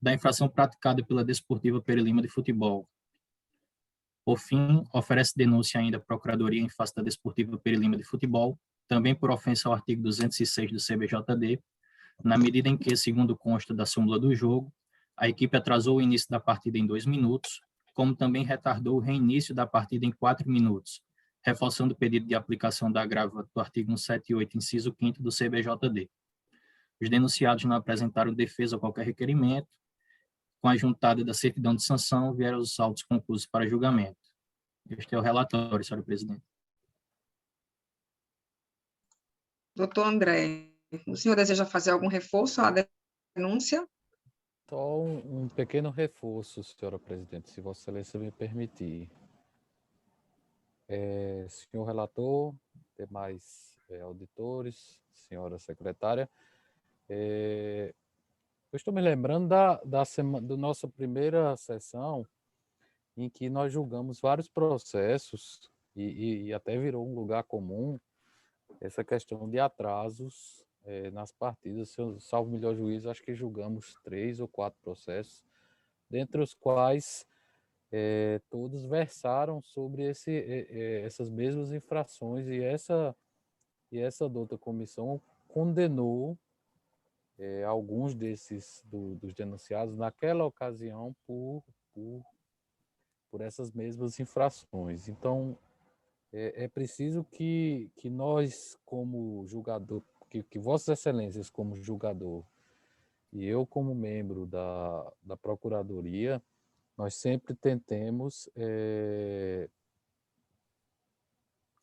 Da infração praticada pela Desportiva Perilima de Futebol. Por fim, oferece denúncia ainda à Procuradoria em face da Desportiva Perilima de Futebol, também por ofensa ao artigo 206 do CBJD, na medida em que, segundo consta da súmula do jogo, a equipe atrasou o início da partida em 2 minutos, como também retardou o reinício da partida em 4 minutos, reforçando o pedido de aplicação da agravante do artigo 178, inciso 5º do CBJD. Os denunciados não apresentaram defesa ou qualquer requerimento. Com a juntada da certidão de sanção, vieram os autos conclusos para julgamento. Este é o relatório, senhora presidente. Doutor André, o senhor deseja fazer algum reforço à denúncia? Só um pequeno reforço, senhora presidente, se Vossa Excelência me permitir. Senhor relator, demais auditores, senhora secretária, eu estou me lembrando da nossa primeira sessão, em que nós julgamos vários processos e até virou um lugar comum essa questão de atrasos nas partidas. Se eu salvo o melhor juízo, acho que julgamos 3 ou 4 processos, dentre os quais todos versaram sobre essas mesmas infrações, e essa douta comissão condenou alguns dos denunciados naquela ocasião por essas mesmas infrações. Então, é preciso que nós, como julgador, que Vossas Excelências, como julgador, e eu, como membro da Procuradoria, nós sempre tentemos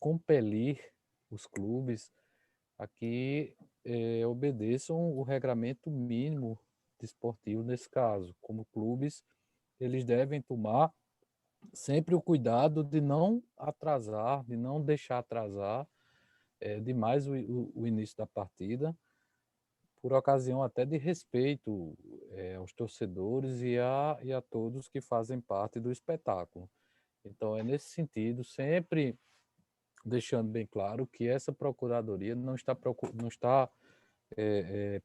compelir os clubes a que obedeçam o regramento mínimo desportivo nesse caso. Como clubes, eles devem tomar sempre o cuidado de não atrasar, de não deixar atrasar demais o início da partida, por ocasião até de respeito aos torcedores e a todos que fazem parte do espetáculo. Então, é nesse sentido, sempre deixando bem claro que essa Procuradoria não está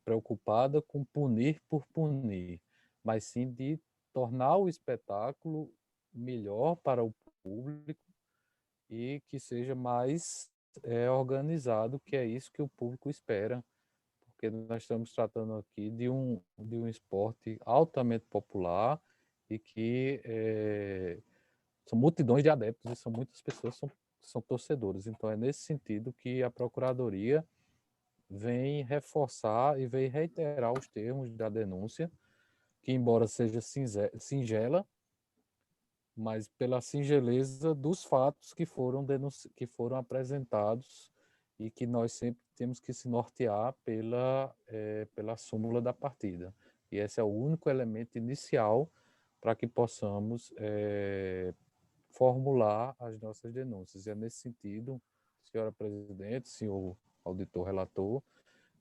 preocupada com punir por punir, mas sim de tornar o espetáculo melhor para o público e que seja mais organizado, que é isso que o público espera, porque nós estamos tratando aqui de um esporte altamente popular e que são multidões de adeptos e são muitas pessoas que são torcedores. Então, é nesse sentido que a Procuradoria vem reforçar e vem reiterar os termos da denúncia, que, embora seja singela, mas pela singeleza dos fatos que foram apresentados e que nós sempre temos que se nortear pela súmula da partida. E esse é o único elemento inicial para que possamos formular as nossas denúncias. E é nesse sentido, senhora presidente, senhor auditor relator,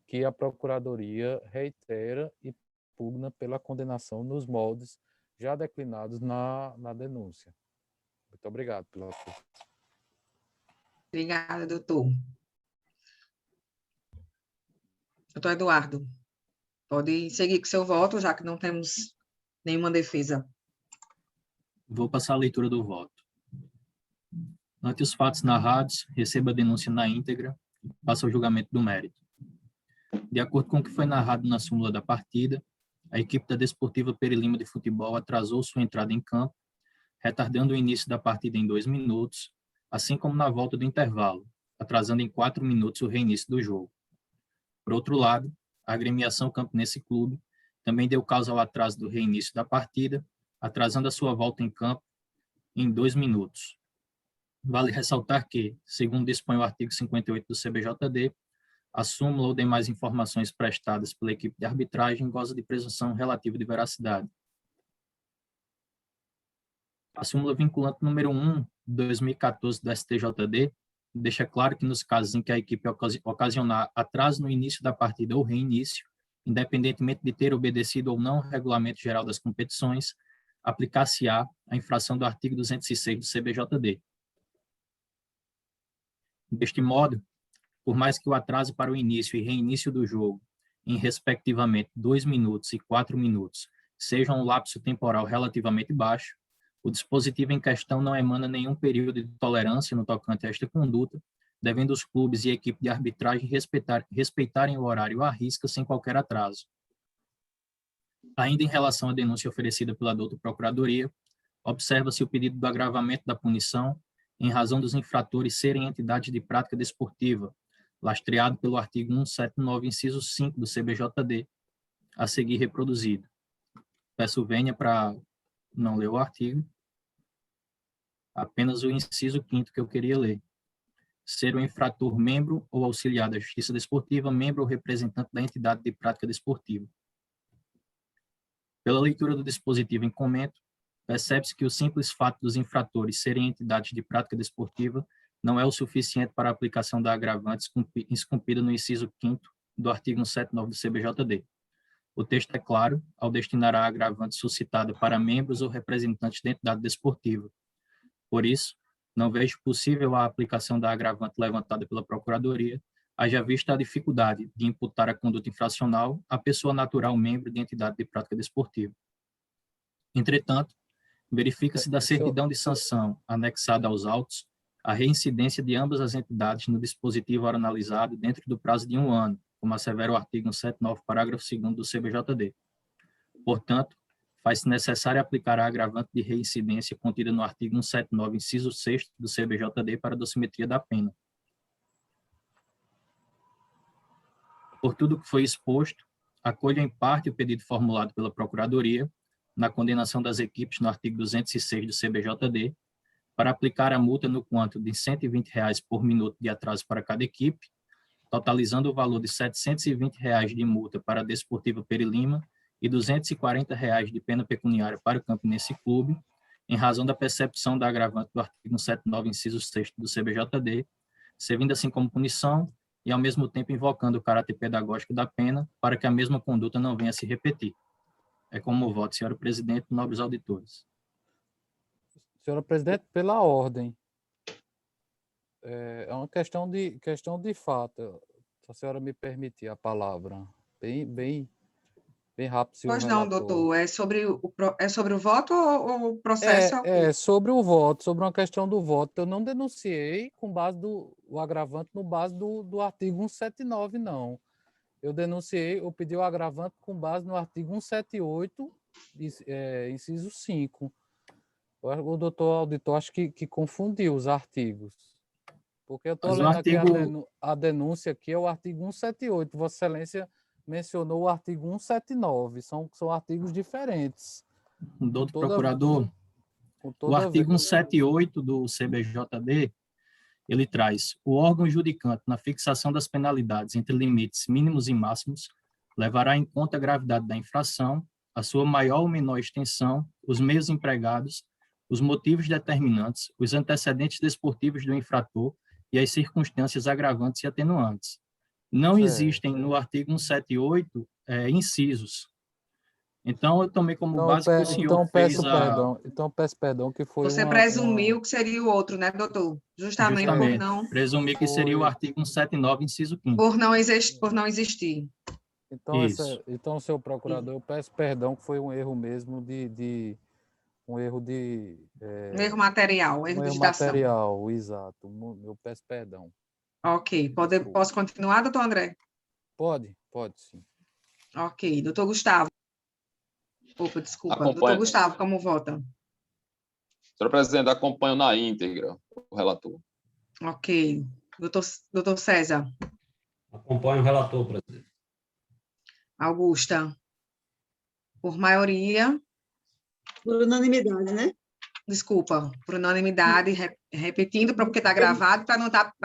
que a Procuradoria reitera e pugna pela condenação nos moldes já declinados na denúncia. Muito obrigado pela atenção. Obrigada, doutor. Doutor Eduardo, pode seguir com seu voto, já que não temos nenhuma defesa. Vou passar a leitura do voto. Ante os fatos narrados, receba a denúncia na íntegra e passe ao julgamento do mérito. De acordo com o que foi narrado na súmula da partida, a equipe da Desportiva Perilima de Futebol atrasou sua entrada em campo, retardando o início da partida em 2 minutos, assim como na volta do intervalo, atrasando em 4 minutos o reinício do jogo. Por outro lado, a agremiação Campinense Clube também deu causa ao atraso do reinício da partida, atrasando a sua volta em campo em 2 minutos. Vale ressaltar que, segundo dispõe o artigo 58 do CBJD, a súmula ou demais informações prestadas pela equipe de arbitragem goza de presunção relativa de veracidade. A súmula vinculante número 1 de 2014 do STJD deixa claro que nos casos em que a equipe ocasionar atraso no início da partida ou reinício, independentemente de ter obedecido ou não o regulamento geral das competições, aplicar-se-á a infração do artigo 206 do CBJD. Deste modo, por mais que o atraso para o início e reinício do jogo, em respectivamente 2 minutos e 4 minutos, seja um lapso temporal relativamente baixo, o dispositivo em questão não emana nenhum período de tolerância no tocante a esta conduta, devendo os clubes e a equipe de arbitragem respeitarem o horário à risca sem qualquer atraso. Ainda em relação à denúncia oferecida pela douta Procuradoria, observa-se o pedido do agravamento da punição em razão dos infratores serem entidades de prática desportiva, lastreado pelo artigo 179, inciso 5 do CBJD, a seguir reproduzido. Peço vênia para não ler o artigo, apenas o inciso 5º que eu queria ler. Ser o infrator membro ou auxiliar da Justiça Desportiva, membro ou representante da entidade de prática desportiva. Pela leitura do dispositivo em comento, percebe-se que o simples fato dos infratores serem entidades de prática desportiva não é o suficiente para a aplicação da agravante esculpida no inciso 5º do artigo 179 do CBJD. O texto é claro ao destinar a agravante suscitada para membros ou representantes da entidade desportiva. Por isso, não vejo possível a aplicação da agravante levantada pela Procuradoria, haja vista a dificuldade de imputar a conduta infracional à pessoa natural membro de entidade de prática desportiva. Entretanto, verifica-se da certidão de sanção anexada aos autos a reincidência de ambas as entidades no dispositivo ora analisado dentro do prazo de 1 ano, como assevera o artigo 179, parágrafo 2º do CBJD. Portanto, faz-se necessário aplicar a agravante de reincidência contida no artigo 179, inciso 6º do CBJD para a dosimetria da pena. Por tudo que foi exposto, acolho em parte o pedido formulado pela Procuradoria, na condenação das equipes no artigo 206 do CBJD, para aplicar a multa no quanto de R$ 120 por minuto de atraso para cada equipe, totalizando o valor de R$ 720 de multa para a Desportiva Peri Lima e R$ 240 de pena pecuniária para o Campinense Clube, em razão da percepção da agravante do artigo 179, inciso 6º do CBJD, servindo assim como punição e, ao mesmo tempo, invocando o caráter pedagógico da pena para que a mesma conduta não venha a se repetir. É como voto, senhora presidente, nobres auditores. Senhora presidente, pela ordem. É uma questão de fato. Se a senhora me permitir a palavra. Bem rápido. Pois não, doutor. É sobre o voto ou o processo? É sobre o voto, sobre uma questão do voto. Eu não denunciei com base o agravante no base do artigo 179, não. Eu pedi o agravante com base no artigo 178, inciso 5. O doutor auditor acho que confundiu os artigos. Porque eu estou lendo aqui a denúncia aqui, é o artigo 178. Vossa Excelência mencionou o artigo 179. São artigos diferentes. Doutor Procurador, o artigo 178 do CBJD, ele traz: o órgão judicante, na fixação das penalidades entre limites mínimos e máximos, levará em conta a gravidade da infração, a sua maior ou menor extensão, os meios empregados, os motivos determinantes, os antecedentes desportivos do infrator e as circunstâncias agravantes e atenuantes. Não existem no artigo 178 incisos. Então, eu tomei como base que o senhor fez Então, peço perdão que foi Você presumiu que seria o outro, né, doutor? Justamente por não... Presumi que seria o artigo 179, inciso 5º. Por não existir. Então, senhor procurador, eu peço perdão que foi um erro mesmo um erro material, erro de digitação. Material, exato. Eu peço perdão. Ok. Posso continuar, doutor André? Pode sim. Ok. Doutor Gustavo. Opa, desculpa. Doutor Gustavo, como vota? Senhor presidente, acompanho na íntegra o relator. Ok. Doutor César. Acompanho o relator, presidente. Augusta. Por maioria. Por unanimidade, né? Desculpa, por unanimidade, repetindo, porque está gravado, para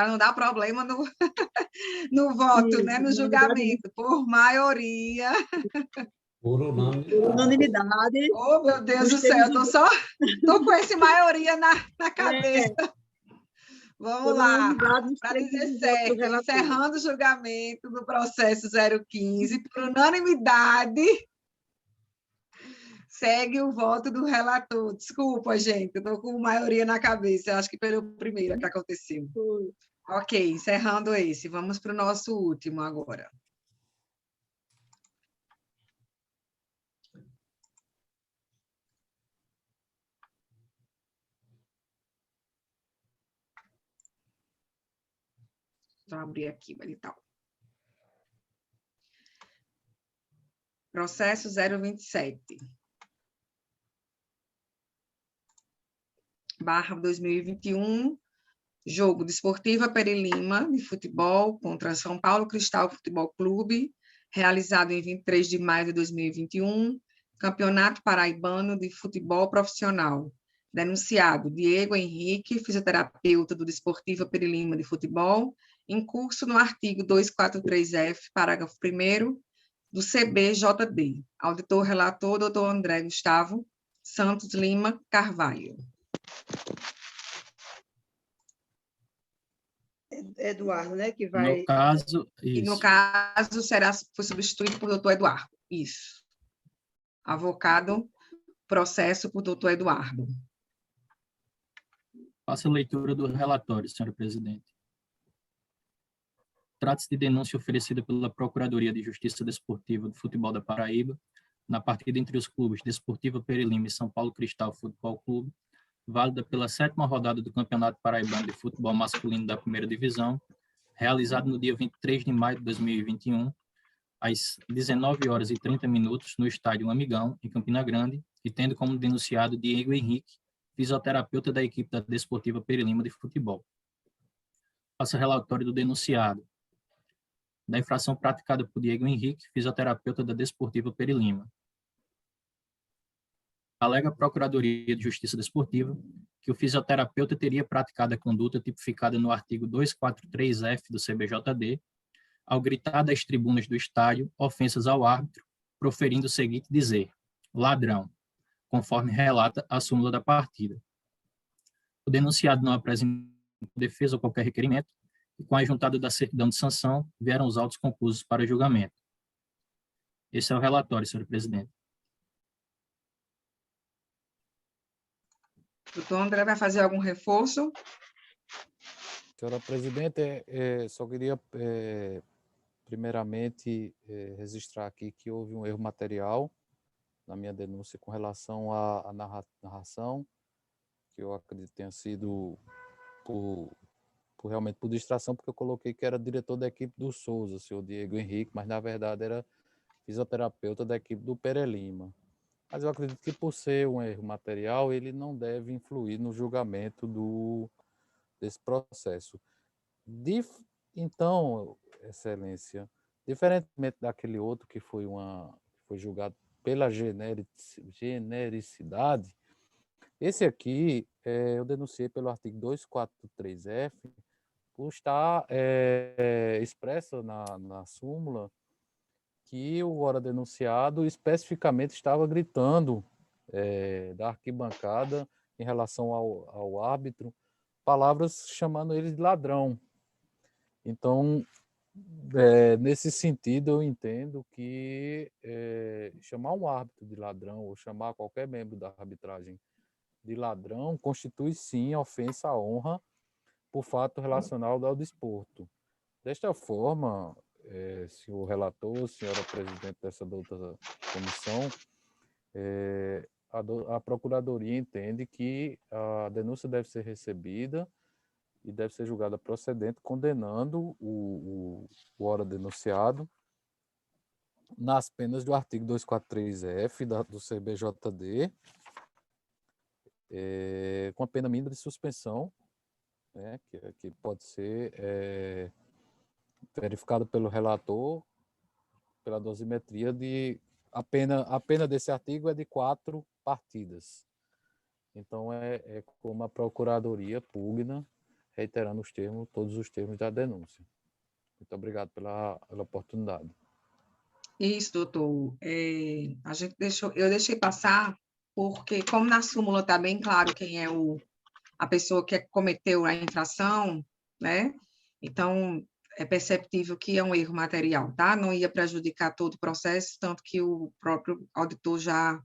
não dar problema no voto, Isso, né, no julgamento. Por maioria. Por unanimidade. Oh, meu Deus do céu, estou com esse maioria na cabeça. Vamos lá, unanimidade, para segue dizer o voto do certo, relator. encerrando o julgamento do processo 015, por unanimidade, segue o voto do relator. Desculpa, gente, eu estou com maioria na cabeça, acho que pelo primeiro que aconteceu. Foi. Ok, encerrando esse, vamos para o nosso último agora. Vou abrir aqui, Marital. Processo 027. /2021, jogo Desportiva Perilima de futebol contra São Paulo Cristal Futebol Clube, realizado em 23 de maio de 2021, Campeonato Paraibano de Futebol Profissional. Denunciado Diego Henrique, fisioterapeuta do Desportiva Perilima de Futebol, em curso no artigo 243F, parágrafo 1º, do CBJD. Auditor relator, doutor André Gustavo Santos Lima Carvalho. Eduardo, né, que vai... No caso, E, no isso. caso, foi substituído por doutor Eduardo. Isso. Avocado, processo por doutor Eduardo. Faça a leitura do relatório, senhora presidente. Trata-se de denúncia oferecida pela Procuradoria de Justiça Desportiva do Futebol da Paraíba, na partida entre os clubes Desportiva Perilima e São Paulo Cristal Futebol Clube, válida pela 7ª rodada do Campeonato Paraibano de Futebol Masculino da Primeira Divisão, realizado no dia 23 de maio de 2021, às 19h30, no estádio Amigão, em Campina Grande, e tendo como denunciado Diego Henrique, fisioterapeuta da equipe da Desportiva Perilima de Futebol. Faça relatório do denunciado. Da infração praticada por Diego Henrique, fisioterapeuta da Desportiva Perilima. Alega a Procuradoria de Justiça Desportiva que o fisioterapeuta teria praticado a conduta tipificada no artigo 243F do CBJD, ao gritar das tribunas do estádio ofensas ao árbitro, proferindo o seguinte dizer: ladrão, conforme relata a súmula da partida. O denunciado não apresentou defesa ou qualquer requerimento, e com a juntada da certidão de sanção, vieram os autos conclusos para julgamento. Esse é o relatório, senhor presidente. Doutor André vai fazer algum reforço? Senhora presidente, só queria, primeiramente, registrar aqui que houve um erro material na minha denúncia com relação à narração, que eu acredito tenha sido realmente por distração, porque eu coloquei que era diretor da equipe do Souza, o senhor Diego Henrique, mas na verdade era fisioterapeuta da equipe do Perilima. Mas eu acredito que por ser um erro material, ele não deve influir no julgamento desse processo. Então, Excelência, diferentemente daquele outro que foi julgado pela genericidade, esse aqui eu denunciei pelo artigo 243F, por estar expresso na súmula que o ora denunciado especificamente estava gritando da arquibancada em relação ao árbitro, palavras chamando ele de ladrão. Então, nesse sentido, eu entendo que chamar um árbitro de ladrão ou chamar qualquer membro da arbitragem de ladrão constitui, sim, ofensa à honra por fato relacionado ao desporto. Desta forma, senhor relator, senhora presidente dessa outra comissão, a Procuradoria entende que a denúncia deve ser recebida e deve ser julgada procedente, condenando o ora denunciado nas penas do artigo 243F do CBJD, com a pena mínima de suspensão, né, que pode ser verificado pelo relator, pela dosimetria a pena desse artigo é de 4 partidas. Então, é como a Procuradoria pugna, reiterando todos os termos da denúncia. Muito obrigado pela oportunidade. Isso, doutor. Eu deixei passar porque, como na súmula está bem claro quem é o a pessoa que cometeu a infração, né? Então, é perceptível que é um erro material, tá? Não ia prejudicar todo o processo, tanto que o próprio auditor já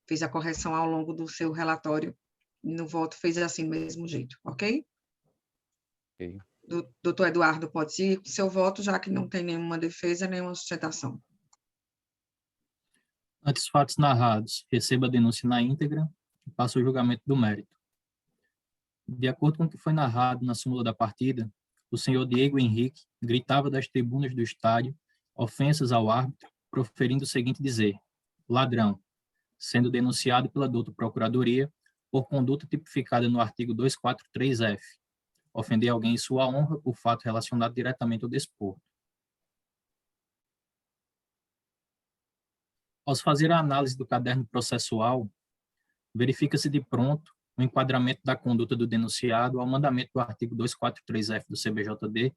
fez a correção ao longo do seu relatório, e no voto fez assim do mesmo jeito, ok? Ok. Doutor Eduardo, pode seguir com o seu voto, já que não tem nenhuma defesa, nenhuma sustentação. Antes dos fatos narrados, receba a denúncia na íntegra e passe o julgamento do mérito. De acordo com o que foi narrado na súmula da partida, o senhor Diego Henrique gritava das tribunas do estádio ofensas ao árbitro, proferindo o seguinte dizer: ladrão, sendo denunciado pela douta Procuradoria por conduta tipificada no artigo 243-F, ofender alguém em sua honra por fato relacionado diretamente ao desporto. Ao fazer a análise do caderno processual, verifica-se de pronto o enquadramento da conduta do denunciado ao mandamento do artigo 243-F do CBJD,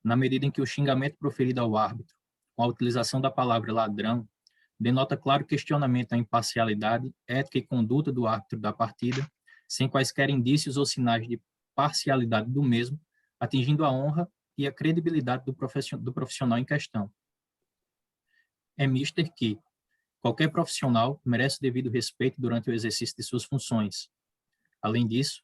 na medida em que o xingamento proferido ao árbitro, com a utilização da palavra ladrão, denota claro questionamento à imparcialidade, ética e conduta do árbitro da partida, sem quaisquer indícios ou sinais de parcialidade do mesmo, atingindo a honra e a credibilidade do profissional em questão. É mister que qualquer profissional merece devido respeito durante o exercício de suas funções. Além disso,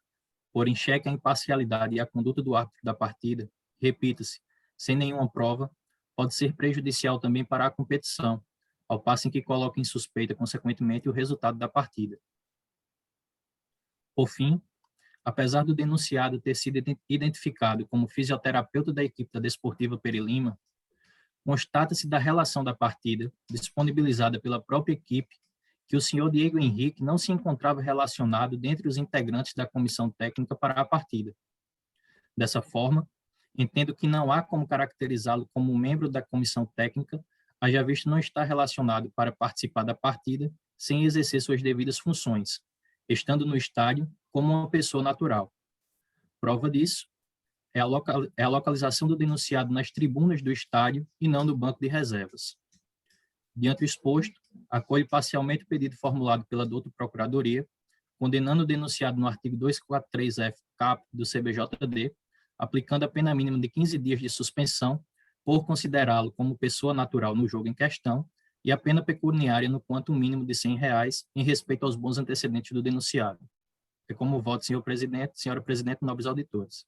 pôr em xeque a imparcialidade e a conduta do árbitro da partida, repita-se, sem nenhuma prova, pode ser prejudicial também para a competição, ao passo em que coloca em suspeita, consequentemente, o resultado da partida. Por fim, apesar do denunciado ter sido identificado como fisioterapeuta da equipe da Desportiva Peri Lima, constata-se da relação da partida, disponibilizada pela própria equipe, que o senhor Diego Henrique não se encontrava relacionado dentre os integrantes da comissão técnica para a partida. Dessa forma, entendo que não há como caracterizá-lo como membro da comissão técnica, haja visto não estar relacionado para participar da partida sem exercer suas devidas funções, estando no estádio como uma pessoa natural. Prova disso é a localização do denunciado nas tribunas do estádio e não no banco de reservas. Diante do exposto, acolho parcialmente o pedido formulado pela douta Procuradoria, condenando o denunciado no artigo 243-F cap do CBJD, aplicando a pena mínima de 15 dias de suspensão, por considerá-lo como pessoa natural no jogo em questão, e a pena pecuniária no quanto mínimo de R$100 em respeito aos bons antecedentes do denunciado. É como voto, senhor presidente, senhora presidente, nobres auditores.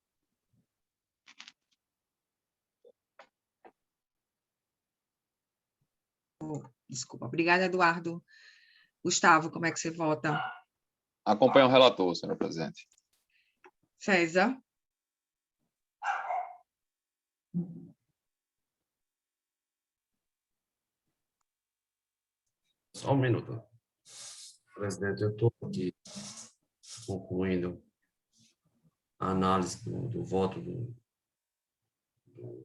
Desculpa. Obrigada, Eduardo. Gustavo, como é que você vota? Acompanho o relator, senhora presidente. César? Só um minuto. Presidente, eu estou aqui concluindo a análise do voto do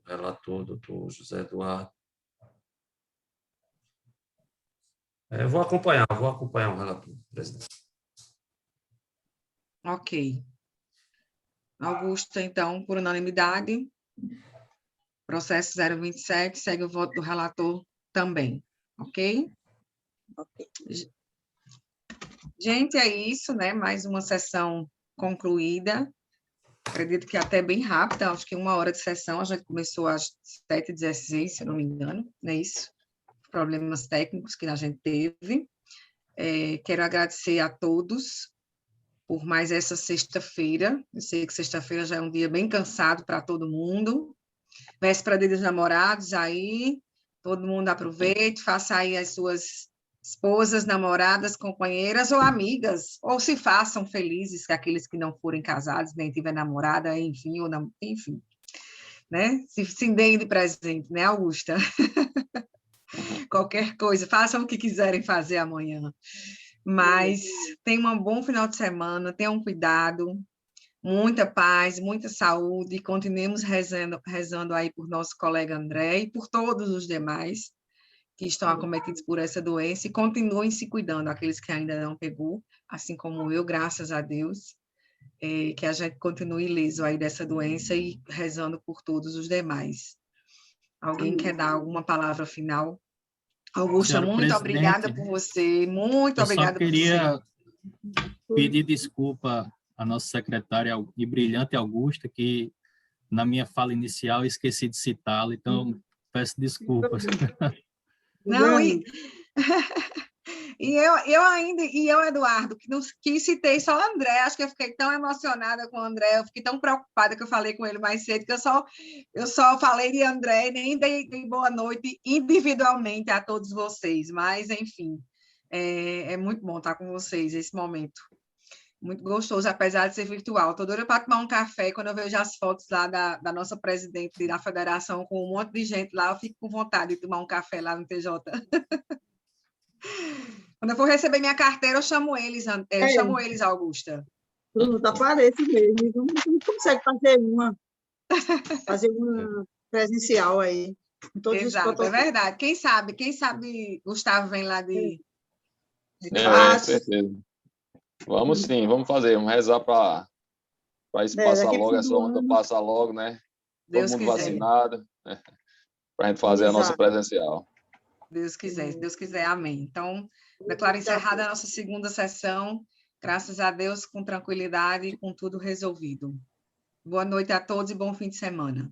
relator, doutor José Eduardo. Vou acompanhar o relator, presidente. Ok. Augusto, então, por unanimidade, processo 027, segue o voto do relator também, ok? Ok. Gente, é isso, né? Mais uma sessão concluída. Acredito que até bem rápida, acho que 1 hora de sessão, a gente começou às 7h16, se eu não me engano, não é isso? Problemas técnicos que a gente teve. Quero agradecer a todos por mais essa sexta-feira. Eu sei que sexta-feira já é um dia bem cansado para todo mundo. Véspera dos Namorados aí, todo mundo aproveite, faça aí as suas esposas, namoradas, companheiras ou amigas, ou se façam felizes que aqueles que não forem casados, nem tiver namorada, enfim, ou não, enfim, né? Se deem de presente, né, Augusta? Qualquer coisa, façam o que quiserem fazer amanhã. Mas tenham um bom final de semana, tenham cuidado, muita paz, muita saúde, e continuemos rezando aí por nosso colega André e por todos os demais que estão acometidos por essa doença, e continuem se cuidando, aqueles que ainda não pegou, assim como eu, graças a Deus, que a gente continue ileso aí dessa doença e rezando por todos os demais. Alguém quer dar alguma palavra final? Augusta, Senhora muito presidente, obrigada por você, muito obrigada por você. Eu só queria pedir desculpa a nossa secretária e brilhante Augusta, que na minha fala inicial esqueci de citá-la, então peço desculpas. Não, eu, Eduardo, que citei só o André, acho que eu fiquei tão emocionada com o André, eu fiquei tão preocupada que eu falei com ele mais cedo, que eu só falei de André e nem dei boa noite individualmente a todos vocês, mas, enfim, é muito bom estar com vocês nesse momento. Muito gostoso, apesar de ser virtual. Estou doida para tomar um café. Quando eu vejo as fotos lá da nossa presidente da federação com um monte de gente lá, eu fico com vontade de tomar um café lá no TJ. Quando eu for receber minha carteira, eu chamo eles, Augusta. Pronto, aparece mesmo. A gente consegue fazer uma presencial aí. Exato, é verdade. Quem sabe Gustavo vem lá de certeza. Vamos sim, vamos fazer, vamos rezar para isso passar logo, essa onda passar logo, né? Deus todo mundo quiser. vacinado, né? Para a gente fazer a nossa presencial. Deus quiser, amém. Então, declaro encerrada a nossa segunda sessão, graças a Deus, com tranquilidade e com tudo resolvido. Boa noite a todos e bom fim de semana.